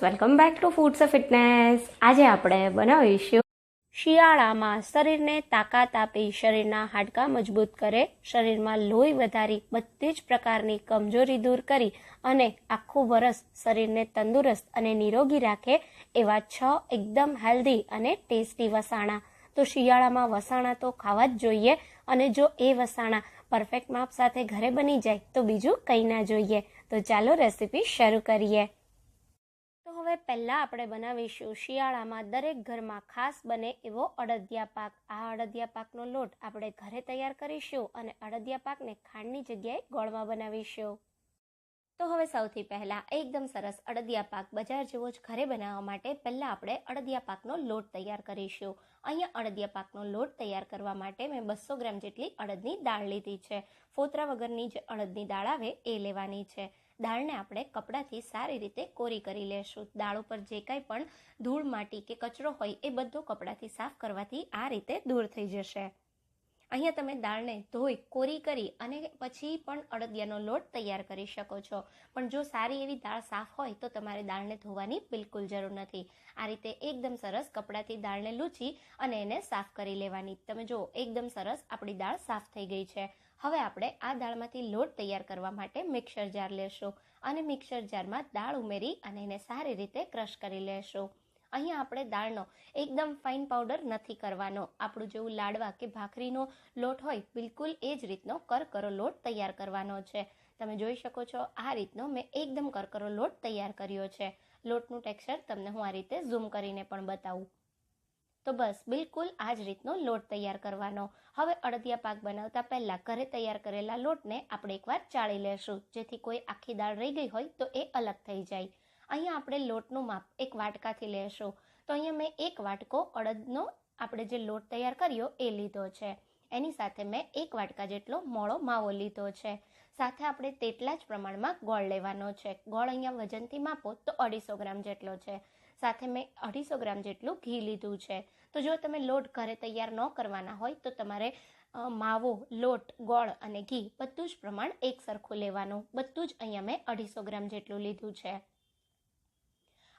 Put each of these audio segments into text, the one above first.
Welcome back to foods of fitness. આજે આપણે બનાવીશું શિયાળામાં શરીરને તાકાત આપી, શરીરના હાડકાં મજબૂત કરે, શરીરમાં લોહી વધારી, બધી જ પ્રકારની કમજોરી દૂર કરી અને આખું વરસ શરીરને તંદુરસ્ત અને નિરોગી રાખે એવા 6 એકદમ હેલ્ધી અને ટેસ્ટી વસાણા. તો શિયાળામાં વસાણા તો ખાવા જ જોઈએ અને જો એ વસાણા પરફેક્ટ માપ સાથે ઘરે બની જાય તો બીજું કંઈ ના જોઈએ. તો ચાલો રેસીપી શરૂ કરીએ. તો હવે પહેલાં આપણે બનાવીશું શિયાળામાં દરેક ઘરમાં ખાસ બને એવો અડદિયા પાક. આ અડદિયા પાકનો લોટ આપણે ઘરે તૈયાર કરીશું અને અડદિયા પાકને ખાંડની જગ્યાએ ગોળમાં બનાવીશું. તો હવે સૌથી પહેલાં એકદમ સરસ અડદિયા પાક બજાર જેવો જ ઘરે બનાવવા માટે પહેલાં આપણે અડદિયા પાકનો લોટ તૈયાર કરીશું. અહીંયા અડદિયા પાકનો લોટ તૈયાર કરવા માટે મેં 200 ગ્રામ જેટલી અડદની દાળ લીધી છે. ફોતરા વગરની જે અડદની દાળ આવે એ લેવાની છે. દાળને આપણે કપડાથી સારી રીતે કોરી કરી લેશું. દાળ ઉપર જે કાંઈ પણ ધૂળ, માટી કે કચરો હોય એ બધો કપડાથી સાફ કરવાથી આ રીતે દૂર થઈ જશે. અહીંયા તમે દાળને ધોઈ કોરી કરી અને પછી પણ અડદિયાનો લોટ તૈયાર કરી શકો છો. પણ જો સારી એવી દાળ સાફ હોય તો તમારે દાળને ધોવાની બિલકુલ જરૂર નથી. આ રીતે એકદમ સરસ કપડાથી દાળને લૂછી અને એને સાફ કરી લેવાની. તમે જો એકદમ સરસ આપણી દાળ સાફ થઈ ગઈ છે. હવે આપણે આ દાળમાંથી લોટ તૈયાર કરવા માટે મિક્સર જાર લેશું અને મિક્સર જારમાં દાળ ઉમેરી અને એને સારી રીતે ક્રશ કરી લેશું. અહીંયા આપણે દાળનો એકદમ ફાઇન પાવડર નથી કરવાનો. આપણું જેવું લાડવા કે ભાખરીનો લોટ હોય બિલકુલ એ જ રીતનો કરકરો લોટ તૈયાર કરવાનો છે. તમે જોઈ શકો છો આ રીતનો મેં એકદમ કરકરો લોટ તૈયાર કર્યો છે. લોટનું ટેક્સચર તમને હું આ રીતે ઝૂમ કરીને પણ બતાવું. તો બસ બિલકુલ આ જ રીતનો લોટ તૈયાર કરવાનો. હવે અડદિયા પાક બનાવતા પહેલાં ઘરે તૈયાર કરેલા લોટને આપણે એકવાર ચાળી લેશું, જેથી કોઈ આખી દાળ રહી ગઈ હોય તો એ અલગ થઈ જાય. અહીંયા આપણે લોટનું માપ એક વાટકાથી લેશું. તો અહીંયા મેં 1 વાટકો અડદનો આપણે જે લોટ તૈયાર કર્યો એ લીધો છે. એની સાથે મેં 1 વાટકા જેટલો મોળો માવો લીધો છે. સાથે આપણે તેટલા જ પ્રમાણમાં ગોળ લેવાનો છે. ગોળ અહીંયા વજનથી માપો તો 250 ગ્રામ જેટલો છે. સાથે મેં 250 ગ્રામ જેટલું ઘી લીધું છે. તો જો તમે લોટ ઘરે તૈયાર ન કરવાના હોય તો તમારે માવો, લોટ, ગોળ અને ઘી બધું જ પ્રમાણ એક સરખું લેવાનું. બધું જ અહીંયા મેં 250 ગ્રામ જેટલું લીધું છે.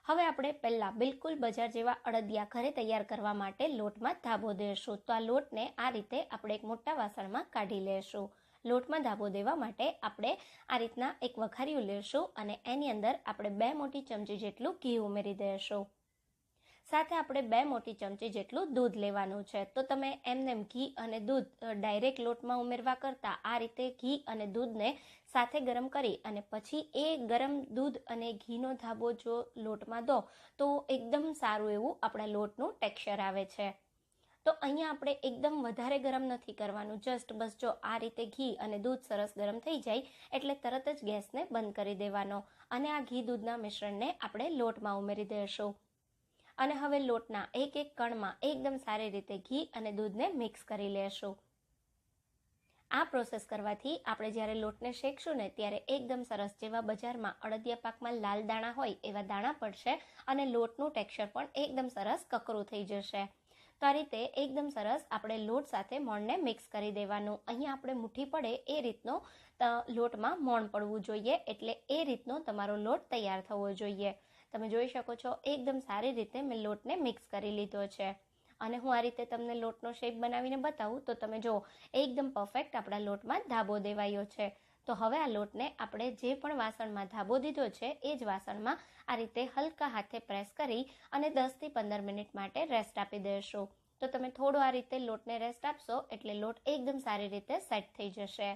હવે આપણે પહેલાં બિલકુલ બજાર જેવા અડદિયા ઘરે તૈયાર કરવા માટે લોટમાં ધાબો દેશું. તો આ લોટને આ રીતે આપણે એક મોટા વાસણમાં કાઢી લેશું. લોટમાં ધાબો દેવા માટે આપણે આ રીતના એક વઘારિયું લેશું અને એની અંદર આપણે 2 મોટી ચમચી જેટલું ઘી ઉમેરી દઈશું. સાથે આપણે 2 મોટી ચમચી જેટલું દૂધ લેવાનું છે. તો તમે એમને ઘી અને દૂધ ડાયરેક્ટ લોટમાં ઉમેરવા કરતાં આ રીતે ઘી અને દૂધને સાથે ગરમ કરી અને પછી એ ગરમ દૂધ અને ઘીનો ધાબો જો લોટમાં દો તો એકદમ સારું એવું આપણા લોટનું ટેક્સચર આવે છે. તો અહીંયા આપણે એકદમ વધારે ગરમ નથી કરવાનું. જસ્ટ બસ જો આ રીતે ઘી અને દૂધ સરસ ગરમ થઈ જાય એટલે તરત જ ગેસને બંધ કરી દેવાનો અને આ ઘી દૂધના મિશ્રણને આપણે લોટમાં ઉમેરી દઈશું. અને હવે લોટના એક એક કણમાં એકદમ સારી રીતે ઘી અને દૂધને મિક્સ કરી લેશું. આ પ્રોસેસ કરવાથી આપણે જ્યારે લોટને શેકશું ને ત્યારે એકદમ સરસ જેવા બજારમાં અડદિયા પાકમાં લાલ દાણા હોય એવા દાણા પડશે અને લોટનું ટેક્સચર પણ એકદમ સરસ કકરું થઈ જશે. તો આ રીતે એકદમ સરસ આપણે લોટ સાથે મોણને મિક્સ કરી દેવાનું. અહીંયા આપણે મુઠ્ઠી પડે એ રીતનો લોટમાં મોણ પડવું જોઈએ, એટલે એ રીતનો તમારો લોટ તૈયાર થવો જોઈએ. તમે જોઈ શકો છો એકદમ સારી રીતે મેં લોટને મિક્સ કરી લીધો છે અને હું આ રીતે તમને લોટનો શેપ બનાવીને બતાવું તો તમે જો એકદમ પરફેક્ટ આપણા લોટમાં ધાબો દેવાયો છે. તો હવે આ લોટને આપણે જે પણ વાસણમાં ધાબો દીધો છે એ જ વાસણમાં આ રીતે હલકા હાથે પ્રેસ કરી અને 10થી 15 મિનિટ માટે રેસ્ટ આપી દેશું. તો તમે થોડો આ રીતે લોટને રેસ્ટ આપશો એટલે લોટ એકદમ સારી રીતે સેટ થઈ જશે.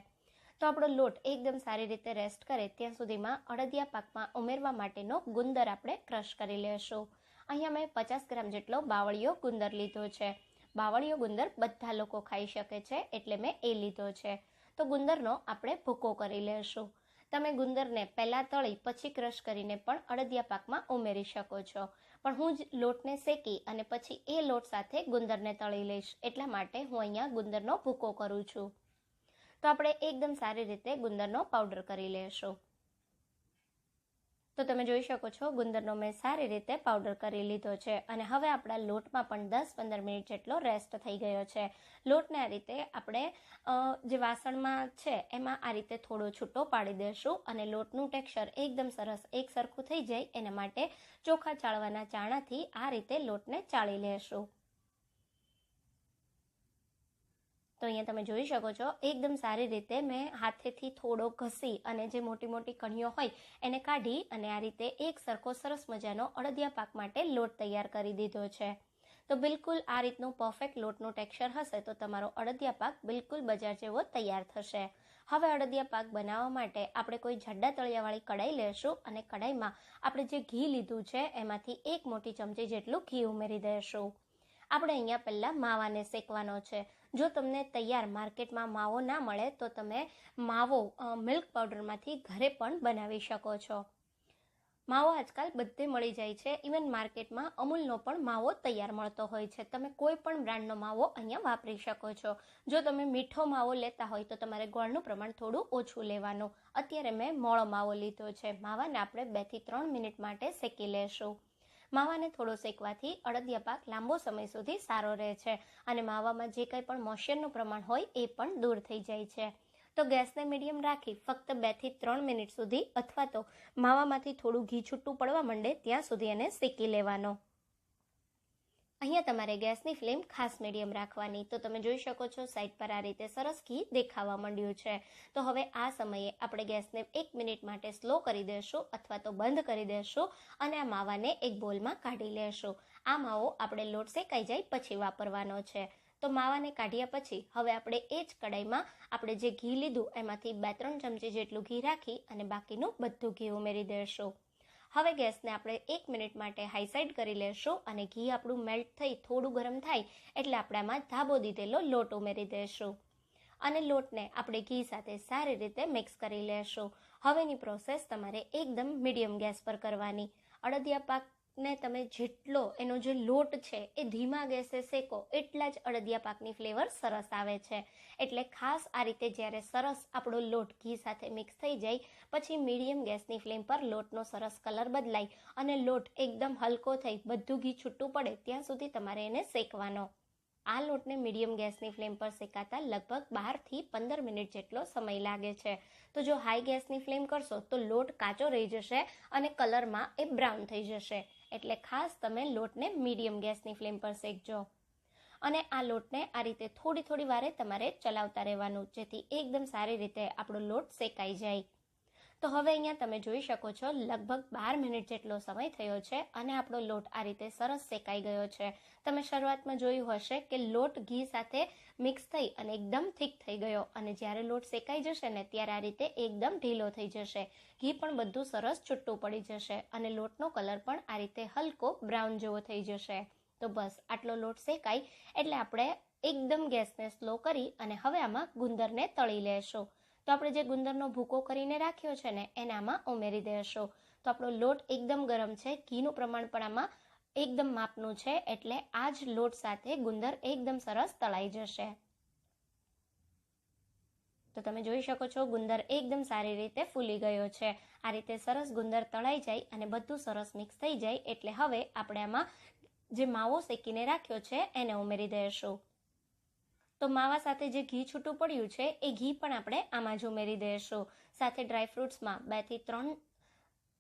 તો આપણો લોટ એકદમ સારી રીતે રેસ્ટ કરે ત્યાં સુધીમાં અડદિયા પાકમાં ઉમેરવા માટેનો ગુંદર આપણે ક્રશ કરી લેશું. અહીંયા મેં 50 ગ્રામ જેટલો બાવળિયો ગુંદર લીધો છે. બાવળિયો ગુંદર બધા લોકો ખાઈ શકે છે એટલે મેં એ લીધો છે. તો ગુંદરનો આપણે ભૂકો કરી લેશું. તમે ગુંદરને પહેલાં તળી પછી ક્રશ કરીને પણ અડદિયા પાકમાં ઉમેરી શકો છો. પણ હું જ લોટને શેકી અને પછી એ લોટ સાથે ગુંદરને તળી લઈશ, એટલા માટે હું અહીંયા ગુંદરનો ભૂકો કરું છું. તો આપણે એકદમ સારી રીતે ગુંદરનો પાવડર કરી લેશું. તો તમે જોઈ શકો છો ગુંદરનો મેં સારી રીતે પાવડર કરી લીધો છે અને હવે આપણા લોટમાં પણ 10-15 મિનિટ જેટલો રેસ્ટ થઈ ગયો છે. લોટને આ રીતે આપણે જે વાસણમાં છે એમાં આ રીતે થોડો છૂટો પાડી દેશું અને લોટનું ટેક્સચર એકદમ સરસ એક સરખું થઈ જાય એના માટે ચોખા ચાળવાના ચાણાથી આ રીતે લોટને ચાળી લેશું. તો અહીંયા તમે જોઈ શકો છો એકદમ સારી રીતે મેં હાથેથી થોડો ઘસી અને જે મોટી મોટી કણીઓ હોય એને કાઢી અને આ રીતે એક સરખો સરસ મજાનો અડદિયા પાક માટે લોટ તૈયાર કરી દીધો છે. તો બિલકુલ આ રીતનું પરફેક્ટ લોટનું ટેક્સચર હશે તો તમારો અડદિયા પાક બિલકુલ બજાર જેવો તૈયાર થશે. હવે અડદિયા પાક બનાવવા માટે આપણે કોઈ જાડા તળિયાવાળી કડાઈ લેશું અને કડાઈમાં આપણે જે ઘી લીધું છે એમાંથી 1 મોટી ચમચી જેટલું ઘી ઉમેરી દઈશું. આપણે અહીંયા પહેલાં માવાને શેકવાનો છે. જો તમને તૈયાર માર્કેટમાં માવો ના મળે તો તમે માવો મિલ્ક પાવડરમાંથી ઘરે પણ બનાવી શકો છો. માવો આજકાલ બધે મળી જાય છે. ઇવન માર્કેટમાં અમૂલનો પણ માવો તૈયાર મળતો હોય છે. તમે કોઈ પણ બ્રાન્ડનો માવો અહીંયા વાપરી શકો છો. જો તમે મીઠો માવો લેતા હોય તો તમારે ગોળનું પ્રમાણ થોડું ઓછું લેવાનું. અત્યારે મેં મોળો માવો લીધો છે. માવાને આપણે 2 થી 3 મિનિટ માટે શેકી લેશું. માવાને થોડો શેકવાથી અડદિયા પાક લાંબો સમય સુધી સારો રહે છે અને માવામાં જે કંઈ પણ મોઇશ્ચરનું પ્રમાણ હોય એ પણ દૂર થઈ જાય છે. તો ગેસને મીડિયમ રાખી ફક્ત 2 થી 3 મિનિટ સુધી અથવા તો માવામાંથી થોડું ઘી છૂટું પડવા માંડે ત્યાં સુધી એને શેકી લેવાનો. અહીંયા તમારે ગેસની ફ્લેમ ખાસ મીડિયમ રાખવાની. તો તમે જોઈ શકો છો સાઈડ પર આ રીતે સરસ ઘી દેખાવા માંડ્યું છે. તો હવે આ સમયે આપણે ગેસને 1 મિનિટ માટે સ્લો કરી દેશું અથવા તો બંધ કરી દેશું અને આ માવાને એક બોલમાં કાઢી લેશું. આ માવો આપણે લોટ શેકાઈ જાય પછી વાપરવાનો છે. તો માવાને કાઢ્યા પછી હવે આપણે એ જ કડાઈમાં આપણે જે ઘી લીધું એમાંથી 2-3 ચમચી જેટલું ઘી રાખી અને બાકીનું બધું ઘી ઉમેરી દઈશું. હવે ગેસને આપણે 1 મિનિટ માટે હાઈ સાઈડ કરી લેશું અને ઘી આપણું મેલ્ટ થઈ થોડું ગરમ થાય એટલે આપણે આમાં ધાબો દીધેલો લોટ ઉમેરી દઈશું અને લોટને આપણે ઘી સાથે સારી રીતે મિક્સ કરી લેશું. હવેની પ્રોસેસ તમારે એકદમ મીડિયમ ગેસ પર કરવાની. અડદિયા પાકને તમે જેટલો એનો જે લોટ છે એ ધીમા ગેસે શેકો એટલા જ અડદિયા પાકની ફ્લેવર સરસ આવે છે. એટલે ખાસ આ રીતે જ્યારે સરસ આપણો લોટ ઘી સાથે મિક્સ થઈ જાય પછી મીડિયમ ગેસની ફ્લેમ પર લોટનો સરસ કલર બદલાય અને લોટ એકદમ હલકો થઈ બધું ઘી છૂટું પડે ત્યાં સુધી તમારે એને શેકવાનો. આ લોટને મીડિયમ ગેસની ફ્લેમ પર શેકાતા લગભગ 12 થી 15 મિનિટ જેટલો સમય લાગે છે. તો જો હાઈ ગેસની ફ્લેમ કરશો તો લોટ કાચો રહી જશે અને કલરમાં એ બ્રાઉન થઈ જશે. એટલે ખાસ તમે લોટને મીડિયમ ગેસની ફ્લેમ પર શેકજો અને આ લોટને આ રીતે થોડી વારે તમારે ચલાવતા રહેવાનું જેથી એકદમ સારી રીતે આપણો લોટ શેકાઈ જાય. તો હવે અહીંયા તમે જોઈ શકો છો લગભગ 12 મિનિટ જેટલો સમય થયો છે અને આપણો લોટ આ રીતે સરસ શેકાઈ ગયો છે. તમે શરૂઆતમાં જોયું હશે કે લોટ ઘી સાથે મિક્સ થઈ અને એકદમ થીક થઈ ગયો અને જ્યારે લોટ શેકાઈ જશે ને ત્યારે આ રીતે એકદમ ઢીલો થઈ જશે. ઘી પણ બધું સરસ છૂટું પડી જશે અને લોટનો કલર પણ આ રીતે હલકો બ્રાઉન જેવો થઈ જશે. તો બસ આટલો લોટ શેકાય એટલે આપણે એકદમ ગેસને સ્લો કરી અને હવે આમાં ગુંદરને તળી લેશું. તો આપણે જે ગુંદરનો ભૂકો કરીને રાખ્યો છે ને એને આમાં ઉમેરી દેશું. તો આપણો લોટ એકદમ ગરમ છે. ઘીનું પ્રમાણ પણ આમાં એકદમ માપનું છે એટલે આ જ લોટ સાથે ગુંદર એકદમ સરસ તળાઈ જશે. તો તમે જોઈ શકો છો ગુંદર એકદમ સારી રીતે ફૂલી ગયો છે. આ રીતે સરસ ગુંદર તળાઈ જાય અને બધું સરસ મિક્સ થઈ જાય એટલે હવે આપણે આમાં જે માવો શેકીને રાખ્યો છે એને ઉમેરી દઈશું. તો માવા સાથે જે ઘી છૂટું પડ્યું છે એ ઘી પણ આપણે આમાં જ ઉમેરી દઈશું. સાથે ડ્રાયફ્રૂટ્સમાં 2 થી 3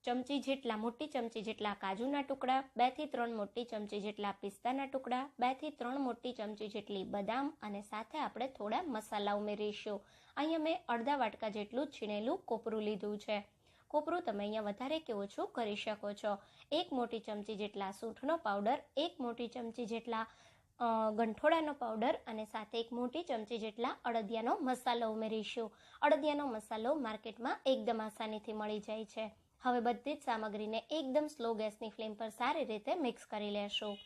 ચમચી જેટલા મોટી ચમચી જેટલા કાજુના ટુકડા, 2 થી 3 મોટી ચમચી જેટલા પિસ્તાના ટુકડા, 2 થી 3 મોટી ચમચી જેટલી બદામ અને સાથે આપણે થોડા મસાલા ઉમેરીશું. અહીંયા મેં અડધા વાટકા જેટલું છીણેલું કોપરું લીધું છે. કોપરું તમે અહીંયા વધારે કે ઓછું કરી શકો છો. 1 મોટી ચમચી જેટલા સૂંઠનો પાવડર, 1 મોટી ચમચી જેટલા ગંઠોડાનો પાવડર અને સાથે 1 મોટી ચમચી જેટલા અડદિયાનો મસાલો ઉમેરીશું. અડદિયાનો મસાલો માર્કેટમાં એકદમ આસાનીથી મળી જાય છે. હવે બધી જ સામગ્રીને એકદમ સ્લો ગેસની ફ્લેમ પર સારી રીતે મિક્સ કરી લેશું.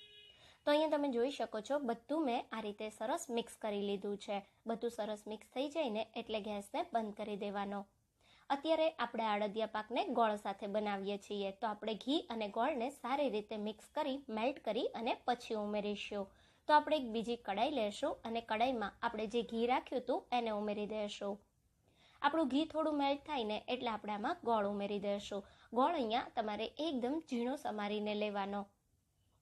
તો અહીંયા તમે જોઈ શકો છો બધું મેં આ રીતે સરસ મિક્સ કરી લીધું છે. બધું સરસ મિક્સ થઈ જાય ને એટલે ગેસને બંધ કરી દેવાનો. અત્યારે આપણે અડદિયા પાકને ગોળ સાથે બનાવીએ છીએ તો આપણે ઘી અને ગોળને સારી રીતે મિક્સ કરી મેલ્ટ કરી અને પછી ઉમેરીશું. તો આપણે એક બીજી કડાઈ લેશું અને કડાઈમાં આપણે જે ઘી રાખ્યું હતું એને ઉમેરી દઈશું. આપણું ઘી થોડું મેલ્ટ થાય ને એટલે આપણે આમાં ગોળ ઉમેરી દઈશું. ગોળ અહીંયા તમારે એકદમ ઝીણો સમારીને લેવાનો,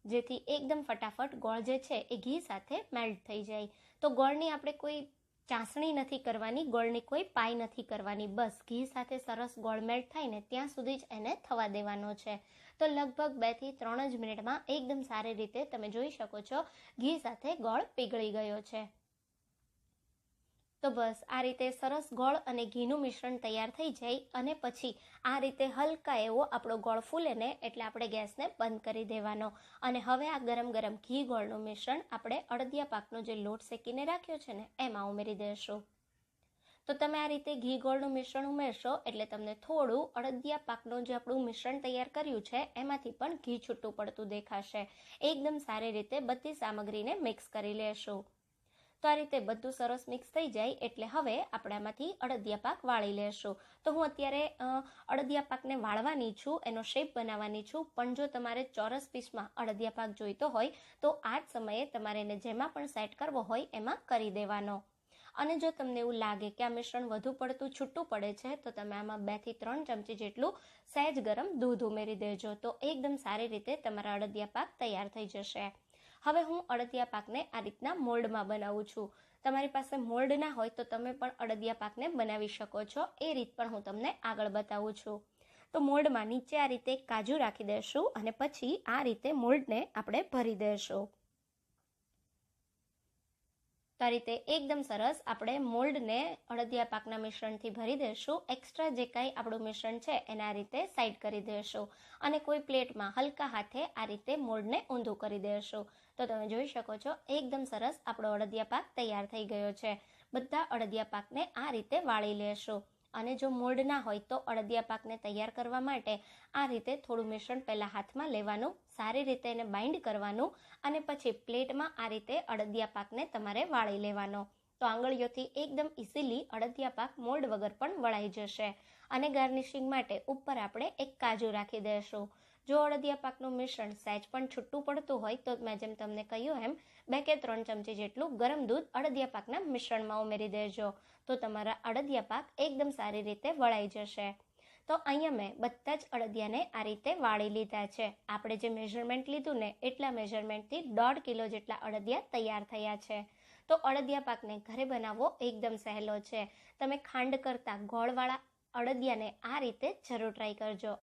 જેથી એકદમ ફટાફટ ગોળ જે છે એ ઘી સાથે મેલ્ટ થઈ જાય. તો ગોળની આપણે કોઈ ચાસણી નથી કરવાની, ગોળની કોઈ પાઈ નથી કરવાની, બસ ઘી સાથે સરસ ગોળ મેલ્ટ થાય ને ત્યાં સુધી જ એને થવા દેવાનો છે. તો લગભગ 2 થી 3 જ મિનિટમાં એકદમ સારી રીતે તમે જોઈ શકો છો ઘી સાથે ગોળ પીગળી ગયો છે. તો બસ આ રીતે સરસ ગોળ અને ઘીનું મિશ્રણ તૈયાર થઈ જાય અને પછી આ રીતે હલકા એવો આપણો ગોળ ફૂલે ને એટલે આપણે ગેસને બંધ કરી દેવાનો. અને હવે આ ગરમ ગરમ ઘી ગોળનું મિશ્રણ આપણે અડદિયા પાકનો જે લોટ શેકીને રાખ્યો છે ને એમાં ઉમેરી દેશું. તો તમે આ રીતે ઘી ગોળનું મિશ્રણ ઉમેરશો એટલે તમને થોડું અડદિયા પાકનું જે આપણું મિશ્રણ તૈયાર કર્યું છે એમાંથી પણ ઘી છૂટું પડતું દેખાશે. એકદમ સારી રીતે બધી સામગ્રીને મિક્સ કરી લેશું. તો આ રીતે બધું સરસ મિક્સ થઈ જાય એટલે હવે આપણે આમાંથી અડદિયા પાક વાળી લેશું. તો હું અત્યારે અડદિયા પાકને વાળવાની છું, એનો શેપ બનાવવાની છું, પણ જો તમારે ચોરસ પીસમાં અડદિયા પાક જોઈતો હોય તો આ જ સમયે તમારે એને જેમાં પણ સેટ કરવો હોય એમાં કરી દેવાનો. અને જો તમને એવું લાગે કે આ મિશ્રણ વધુ પડતું છૂટું પડે છે તો તમે આમાં 2 થી 3 ચમચી જેટલું સહેજ ગરમ દૂધ ઉમેરી દેજો. તો એકદમ સારી રીતે તમારા અડદિયા પાક તૈયાર થઈ જશે. હવે હું અડદિયા પાકને આ રીતના મોલ્ડમાં બનાવું છું. તમારી પાસે મોલ્ડ ના હોય તો તમે પણ અડદિયા પાકને બનાવી શકો છો. એ રીત પણ હું તમને આગળ બતાવું છું. તો મોલ્ડમાં નીચે આ રીતે કાજુ રાખી દેશું અને પછી આ રીતે મોલ્ડને આપણે ભરી દેશું. તો આ રીતે એકદમ સરસ આપણે મોલ્ડને અડદિયા પાકના મિશ્રણથી ભરી દેશું. એક્સ્ટ્રા જે કાંઈ આપણું મિશ્રણ છે એને આ રીતે સાઈડ કરી દેશું અને કોઈ પ્લેટમાં હલકા હાથે આ રીતે મોલ્ડને ઊંધું કરી દેશું. તો તમે જોઈ શકો છો એકદમ સરસ આપણો અડદિયા પાક તૈયાર થઈ ગયો છે. બધા અડદિયા પાકને આ રીતે વાળી લેશું. અને જો મોલ્ડ ના હોય તો અડદિયા પાકને તૈયાર કરવા માટે આ રીતે થોડું મિશ્રણ પહેલાં હાથમાં લેવાનું, સારી રીતે એને બાઇન્ડ કરવાનું અને પછી પ્લેટમાં આ રીતે અડદિયા પાકને તમારે વાળી લેવાનો. તો આંગળીઓથી એકદમ ઇઝીલી અડદિયા પાક મોલ્ડ વગર પણ વળાઈ જશે. અને ગાર્નિશિંગ માટે ઉપર આપણે એક કાજુ રાખી દઈશું. જો અડદિયા પાકનું મિશ્રણ સહેજ પણ છૂટું પડતું હોય તો મેં જેમ તમને કહ્યું એમ 2 કે 3 ચમચી જેટલું ગરમ દૂધ અડદિયા પાકના મિશ્રણમાં ઉમેરી દેજો. તો તમારા અડદિયા પાક એકદમ સારી રીતે વળાઈ જશે. તો અહીંયા મેં બધા જ અડદિયાને આ રીતે વાળી લીધા છે. આપણે જે મેઝરમેન્ટ લીધું ને એટલા મેઝરમેન્ટથી 1.5 કિલો જેટલા અડદિયા તૈયાર થયા છે. તો અડદિયા પાકને ઘરે બનાવવો એકદમ સહેલો છે. તમે ખાંડ કરતાં ગોળવાળા અડદિયાને આ રીતે જરૂર ટ્રાય કરજો.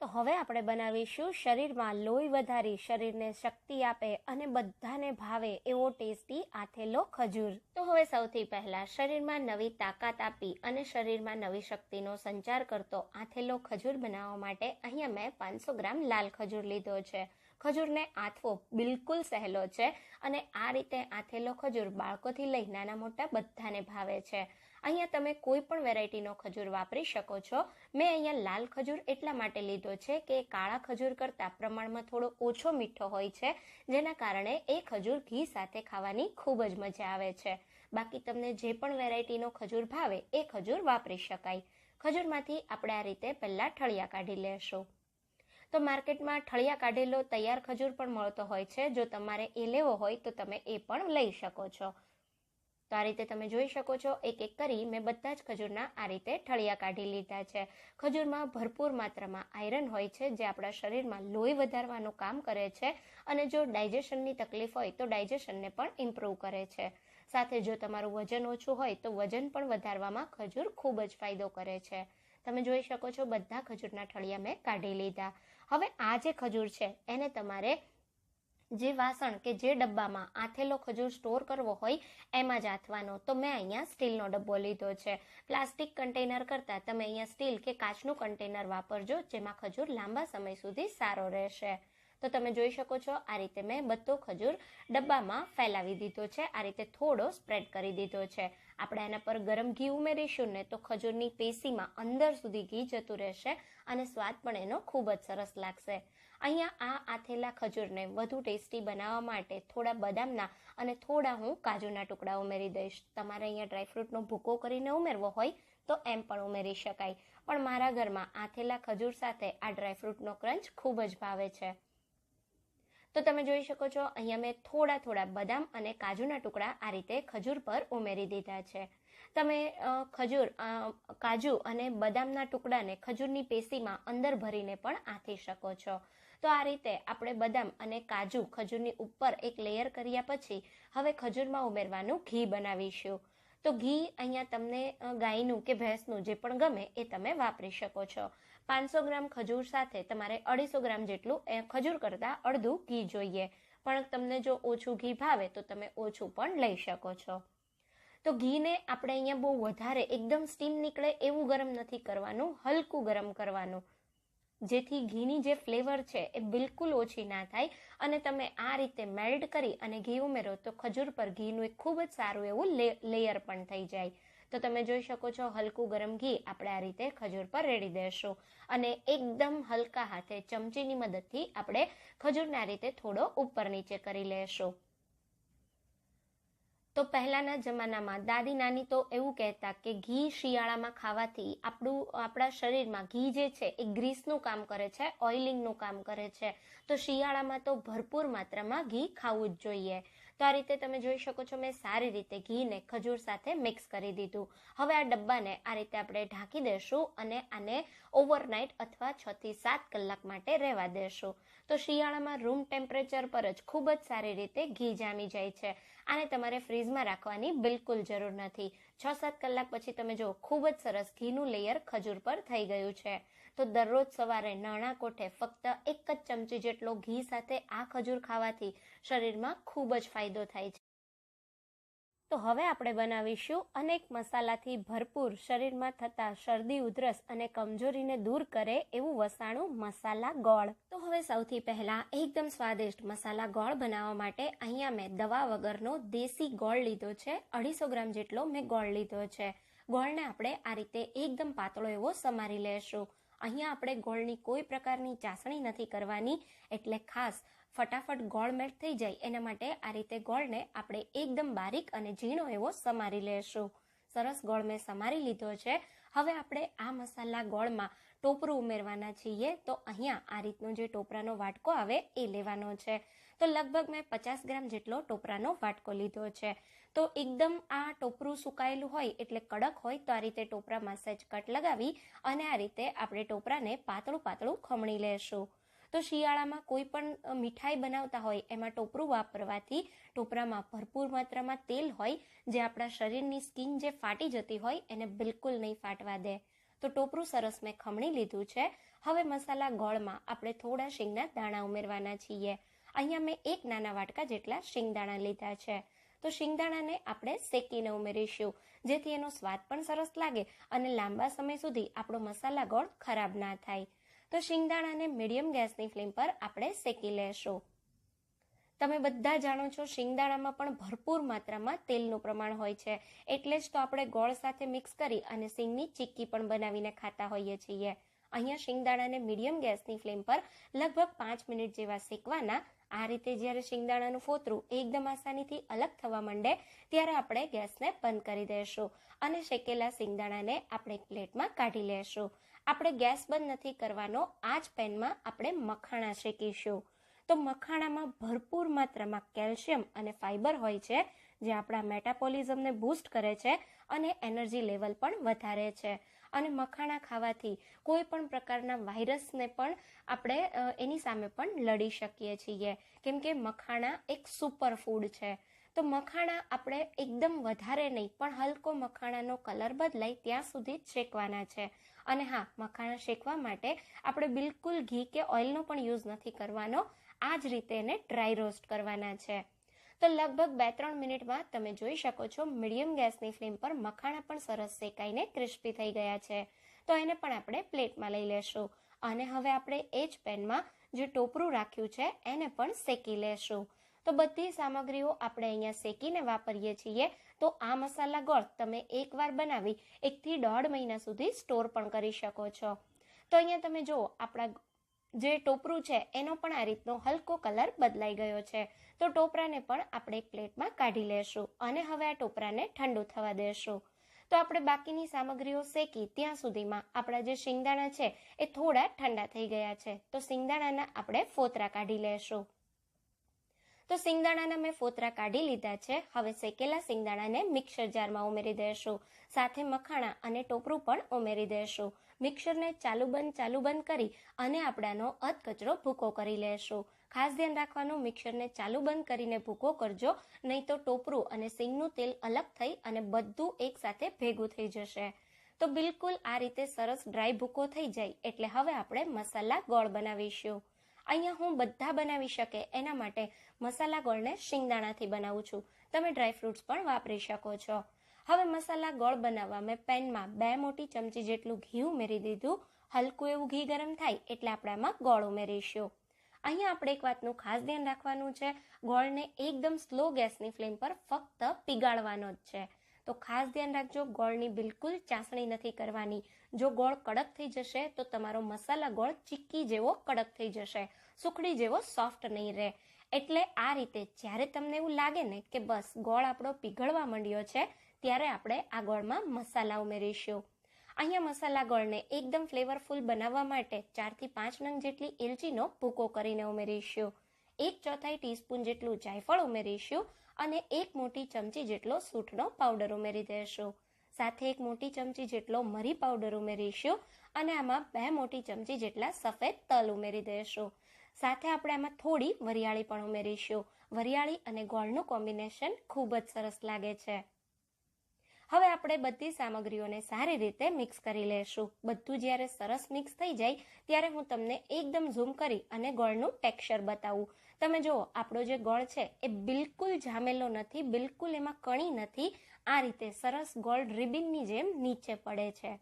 તો હવે આપણે બનાવીશું શરીરમાં લોહી વધારી શરીરને શક્તિ આપે અને બધાને ભાવે એવો ટેસ્ટી આથેલો ખજૂર. તો હવે સૌથી પહેલા શરીરમાં નવી તાકાત આપી અને શરીરમાં નવી શક્તિનો સંચાર કરતો આથેલો ખજૂર બનાવવા માટે અહીંયા મેં 500 ગ્રામ લાલ ખજૂર લીધો છે. ખજૂરને આથવો બિલકુલ સહેલો છે અને આ રીતે આથેલો ખજૂર બાળકોથી લઈ નાના મોટા બધાને ભાવે છે. અહીંયા તમે કોઈ પણ વેરાયટીનો ખજૂર વાપરી શકો છો. મેં અહીંયા લાલ ખજૂર એટલા માટે લીધો છે કે કાળા ખજૂર કરતાં પ્રમાણમાં થોડો ઓછો મીઠો હોય છે, જેના કારણે એ ખજૂર ઘી સાથે ખાવાની ખૂબ જ મજા આવે છે. બાકી તમને જે પણ વેરાયટીનો ખજૂર ભાવે એ ખજૂર વાપરી શકાય. ખજૂરમાંથી આપણે આ રીતે પહેલાં ઠળિયા કાઢી લેશું. તો માર્કેટમાં ઠળિયા કાઢેલો તૈયાર ખજૂર પણ મળતો હોય છે. જો તમારે એ લેવો હોય તો તમે એ પણ લઈ શકો છો. તો આ રીતે તમે જોઈ શકો છો એક એક કરી મેં બધા જ ખજૂરના આ રીતે ઠળિયા કાઢી લીધા છે. ખજૂરમાં ભરપૂર માત્રામાં આયરન હોય છે જે આપણા શરીરમાં લોહી વધારવાનું કામ કરે છે અને જો ડાયજેશનની તકલીફ હોય તો ડાયજેશનને પણ ઇમ્પ્રૂવ કરે છે. સાથે જો તમારું વજન ઓછું હોય તો વજન પણ વધારવામાં ખજૂર ખૂબ જ ફાયદો કરે છે. તમે જોઈ શકો છો બધા ખજૂરના ઠળિયા મેં કાઢી લીધા. હવે આ જે ખજૂર છે એને તમારે જે વાસણ કે જે ડબ્બામાં આથેલો ખજૂર સ્ટોર કરવો હોય એમાં જ આથવાનો. તો મેં અહીંયા સ્ટીલનો ડબ્બો લીધો છે. પ્લાસ્ટિક કન્ટેનર કરતાં તમે અહીંયા સ્ટીલ કે કાચનું કન્ટેનર વાપરજો, જેમાં ખજૂર લાંબા સમય સુધી સારો રહેશે. તો તમે જોઈ શકો છો આ રીતે મેં બધો ખજૂર ડબ્બામાં ફેલાવી દીધો છે. આ રીતે થોડો સ્પ્રેડ કરી દીધો છે. આપણે એના પર ગરમ ઘી ઉમેરીશું ને તો ખજૂરની પેશીમાં અંદર સુધી ઘી જતું રહેશે અને સ્વાદ પણ એનો ખૂબ જ સરસ લાગશે. અહીંયા આ આથેલા ખજૂરને વધુ ટેસ્ટી બનાવવા માટે થોડા બદામના અને થોડા હું કાજુના ટુકડા ઉમેરી દઈશ. તમારે અહીંયા ડ્રાયફ્રૂટનો ભૂકો કરીને ઉમેરવો હોય તો એમ પણ ઉમેરી શકાય, પણ મારા ઘરમાં આથેલા ખજૂર સાથે આ ડ્રાયફ્રૂટનો ક્રંચ ખૂબ જ ભાવે છે. તો તમે જોઈ શકો છો અહીંયા મેં થોડા થોડા બદામ અને કાજુના ટુકડા આ રીતે ખજૂર પર ઉમેરી દીધા છે. તમે કાજુ અને બદામના ટુકડાને ખજૂરની પેશીમાં અંદર ભરીને પણ આથી શકો છો. તો આ રીતે આપણે બદામ અને કાજુ ખજૂરની ઉપર એક લેયર કર્યા પછી હવે ખજૂરમાં ઉમેરવાનું ઘી બનાવીશું. તો ઘી અહીંયા તમને ગાયનું કે ભેંસનું જે પણ ગમે એ તમે વાપરી શકો છો. 500 ગ્રામ ખજૂર સાથે તમારે 250 ગ્રામ જેટલું ખજૂર કરતાં અડધું ઘી જોઈએ, પણ તમને જો ઓછું ઘી ભાવે તો તમે ઓછું પણ લઈ શકો છો. તો ઘીને આપણે અહીંયા બહુ વધારે એકદમ સ્ટીમ નીકળે એવું ગરમ નથી કરવાનું, હલકું ગરમ કરવાનું, જેથી ઘીની જે ફ્લેવર છે એ બિલકુલ ઓછી ના થાય અને તમે આ રીતે મેલ્ટ કરી અને ઘી ઉમેરો તો ખજૂર પર ઘીનું એક ખૂબ જ સારું એવું લેયર પણ થઈ જાય. તો તમે જોઈ શકો છો હલકું ગરમ ઘી આપણે આ રીતે ખજૂર પર રેડી દેશું અને એકદમ હલકા હાથે ચમચીની મદદથી આપણે ખજૂરને આ રીતે થોડો ઉપર નીચે કરી લેશું. તો પહેલાના જમાનામાં દાદી નાની તો એવું કહેતા કે ઘી શિયાળામાં ખાવાથી આપણા શરીરમાં ઘી જે છે એ ગ્રીસનું કામ કરે છે, ઓઇલિંગનું કામ કરે છે. તો શિયાળામાં તો ભરપૂર માત્રામાં ઘી ખાવું જ જોઈએ. તો આ રીતે તમે જોઈ શકો છો મેં સારી રીતે ઘીને ખજૂર સાથે મિક્સ કરી દીધું. હવે આ ડબ્બાને આ રીતે આપણે ઢાંકી દેશું અને આને ઓવરનાઇટ અથવા 6 થી 7 કલાક માટે રહેવા દેશું. તો શિયાળામાં રૂમ ટેમ્પરેચર પર જ ખૂબ જ સારી રીતે ઘી જામી જાય છે. આને તમારે ફ્રીઝમાં રાખવાની બિલકુલ જરૂર નથી. 6-7 કલાક પછી તમે જો ખૂબ જ સરસ ઘીનું લેયર ખજૂર પર થઈ ગયું છે. તો દરરોજ સવારે નાણા કોઠે ફક્ત 1 જ ચમચી જેટલો ઘી સાથે આ ખજૂર ખાવાથી શરીરમાં ખૂબ જ ફાયદો થાય છે. તો હવે આપણે બનાવીશું અનેક મસાલાથી ભરપૂર શરીરમાં થતા શરદી, ઉધરસ અને કમજોરીને દૂર કરે એવું વસાણું મસાલા ગોળ. તો હવે સૌથી પહેલા એકદમ સ્વાદિષ્ટ મસાલા ગોળ બનાવવા માટે અહીંયા મેં દવા વગરનો દેશી ગોળ લીધો છે. 250 ગ્રામ જેટલો મેં ગોળ લીધો છે. ગોળને આપણે આ રીતે એકદમ પાતળો એવો સમારી લેશું. અહીંયા આપણે ગોળની કોઈ પ્રકારની ચાસણી નથી કરવાની, એટલે ખાસ ફટાફટ ગોળ મેલ્ટ થઈ જાય એના માટે આ રીતે ગોળને આપણે એકદમ બારીક અને ઝીણો એવો સમારી લેશું. સરસ ગોળ મેં સમારી લીધો છે. હવે આપણે આ મસાલા ગોળમાં ટોપરું ઉમેરવાના છીએ. તો અહીંયા આ રીતનો જે ટોપરાનો વાટકો આવે એ લેવાનો છે. તો લગભગ મેં 50 ગ્રામ જેટલો ટોપરાનો વાટકો લીધો છે. તો એકદમ આ ટોપરું સુકાયેલું હોય એટલે કડક હોય તો આ રીતે ટોપરામાં સહેજ કટ લગાવી અને આ રીતે આપણે ટોપરાને પાતળું પાતળું ખમણી લેશું. તો શિયાળામાં કોઈ પણ મીઠાઈ બનાવતા હોય એમાં ટોપરું વાપરવાથી ટોપરામાં ભરપૂર માત્રામાં તેલ હોય જે આપણા શરીરની સ્કિન જે ફાટી જતી હોય એને બિલકુલ નહીં ફાટવા દે. તો ટોપરું સરસ મેં ખમણી લીધું છે. હવે મસાલા ગોળમાં આપણે થોડા શીંગના દાણા ઉમેરવાના છીએ. અહીંયા મેં 1 નાના વાટકા જેટલા શીંગદાણા લીધા છે. તો શીંગદાણાને આપણે શેકીને ઉમેરીશું, જેથી એનો સ્વાદ પણ સરસ લાગે અને લાંબા સમય સુધી આપણો મસાલા ગોળ ખરાબ ના થાય. તો શીંગદાણાને મીડિયમ ગેસની ફ્લેમ પર આપણે શેકી લેશું. તમે બધા જાણો છો શીંગદાણામાં પણ ભરપૂર માત્રામાં તેલનું પ્રમાણ હોય છે, એટલે જ તો આપણે ગોળ સાથે મિક્સ કરી અને શીંગની ચીક્કી પણ બનાવીને ખાતા હોઈએ છીએ. અહીંયા શીંગદાણાને મીડિયમ ગેસની ફ્લેમ પર લગભગ 5 મિનિટ જેવા શેકવાના. આ રીતે જ્યારે શીંગદાણાનું ફોતરું એકદમ આસાનીથી અલગ થવા માંડે ત્યારે આપણે ગેસને બંધ કરી દઈશું અને શેકેલા શીંગદાણાને આપણે પ્લેટમાં કાઢી લેશું. આપણે ગેસ બંધ નથી કરવાનો. આ જ પેનમાં આપણે મખાણા શેકીશું. તો મખાણામાં ભરપૂર માત્રામાં કેલ્શિયમ અને ફાઇબર હોય છે, જે આપણા મેટાબોલિઝમને બૂસ્ટ કરે છે અને એનર્જી લેવલ પણ વધારે છે. અને મખાણા ખાવાથી કોઈ પણ પ્રકારના વાયરસને પણ આપણે એની સામે પણ લડી શકીએ છીએ, કેમ કે મખાણા એક સુપર ફૂડ છે. તો મખાણા આપણે એકદમ વધારે નહીં પણ હલકો મખાણાનો કલર બદલાય ત્યાં સુધી જ શેકવાના છે. અને હા, મખાણા શેકવા માટે આપણે બિલકુલ ઘી કે ઓઇલનો પણ યુઝ નથી કરવાનો. આ જ રીતે એને ડ્રાય રોસ્ટ કરવાના છે. તો લગભગ 2-3 મિનિટમાં તમે જોઈ શકો છો મીડિયમ ગેસની ફ્લેમ પર મખાણા પણ સરસ શેકાઈને ક્રિસ્પી થઈ ગયા છે. તો એને પણ આપણે પ્લેટમાં લઈ લેશું અને હવે આપણે એ જ પેનમાં જે ટોપરું રાખ્યું છે એને પણ શેકી લેશું. તો બધી સામગ્રીઓ આપણે અહીંયા શેકીને વાપરીએ છીએ. તો આ મસાલા ગોળ તમે એકવાર બનાવી 1 થી 1.5 મહિના સુધી સ્ટોર પણ કરી શકો છો. તો અહીંયા તમે જુઓ આપણા જે ટોપરું છે એનો પણ આ રીતનો હલકો કલર બદલાઈ ગયો છે. તો ટોપરાને પણ આપણે એક પ્લેટમાં કાઢી લેશું અને હવે આ ટોપરાને ઠંડુ થવા દેશું. તો આપણે બાકીની સામગ્રીઓ શેકી ત્યાં સુધીમાં આપણા જે શિંગદાણા છે એ થોડા ઠંડા થઈ ગયા છે. તો શિંગદાણાના આપણે ફોતરા કાઢી લેશું. તો સિંગદાણાના મેં ફોતરા કાઢી લીધા છે. હવે શેકેલા સિંગદાણાને મિક્સર જારમાં ઉમેરી દઈશું. સાથે મખાણા અને ટોપરું પણ ઉમેરી દઈશું. મિક્સરને ચાલુ બંધ કરી અને આપણાનો અધકચરો ભૂકો કરી લેશું. ખાસ ધ્યાન રાખવાનું, મિક્સરને ચાલુ બંધ કરીને ભૂકો કરજો, નહીં તો ટોપરું અને સિંગનું તેલ અલગ થઈ અને બધું એકસાથે ભેગું થઈ જશે. તો બિલકુલ આ રીતે સરસ ડ્રાય ભૂકો થઈ જાય એટલે હવે આપણે મસાલા ગોળ બનાવીશું. અહીંયા હું બધા બનાવી શકે એના માટે મસાલા ગોળને શિંગદાણાથી બનાવું છું. તમે ડ્રાયફ્રૂટ્સ પણ વાપરી શકો છો. હવે મસાલા ગોળ બનાવવા મેં પેનમાં 2 મોટી ચમચી જેટલું ઘી ઉમેરી દીધું. હલકું એવું ઘી ગરમ થાય એટલે આપણે આમાં ગોળ ઉમેરીશું. અહીંયા આપણે એક વાતનું ખાસ ધ્યાન રાખવાનું છે, ગોળને એકદમ સ્લો ગેસની ફ્લેમ પર ફક્ત પીગાળવાનો જ છે. તો ખાસ ધ્યાન રાખજો, ગોળની બિલકુલ ચાસણી નથી કરવાની. જો ગોળ કડક થઈ જશે તો તમારો મસાલા ગોળ ચીક્કી જેવો કડક થઈ જશે, સુખડી જેવો સોફ્ટ નહીં રહે. એટલે આ રીતે જ્યારે તમને એવું લાગે ને કે બસ ગોળ આપણો પીગળવા માંડ્યો છે, ત્યારે આપણે આ ગોળમાં મસાલા ઉમેરીશું. અહીંયા મસાલા ગોળને એકદમ ફ્લેવરફુલ બનાવવા માટે 4 થી 5 નંગ જેટલી એલચીનો ભૂકો કરીને ઉમેરીશું. 1/4 ટીસ્પૂન જેટલું જાયફળ ઉમેરીશું અને 1 મોટી ચમચી જેટલો સૂંઠનો પાવડર ઉમેરી દઈશું. સાથે 1 મોટી ચમચી જેટલો મરી પાવડર ઉમેરીશું અને આમાં 2 મોટી ચમચી જેટલા સફેદ તલ ઉમેરી દઈશું. સાથે આપણે આમાં થોડી વરિયાળી પણ ઉમેરીશું. વરિયાળી અને ગોળનું કોમ્બિનેશન ખૂબ જ સરસ લાગે છે. હવે આપણે બધી સામગ્રીઓને સારી રીતે મિક્સ કરી લેશું. બધું જ્યારે સરસ મિક્સ થઈ જાય ત્યારે હું તમને એકદમ ઝૂમ કરી અને ગોળનું ટેક્સચર બતાવું. તમે જુઓ, આપણો જે ગોળ છે એ બિલકુલ જામેલો નથી, બિલકુલ એમાં કણી નથી. આ રીતે સરસ ગોળ રિબિનની જેમ નીચે પડે છે.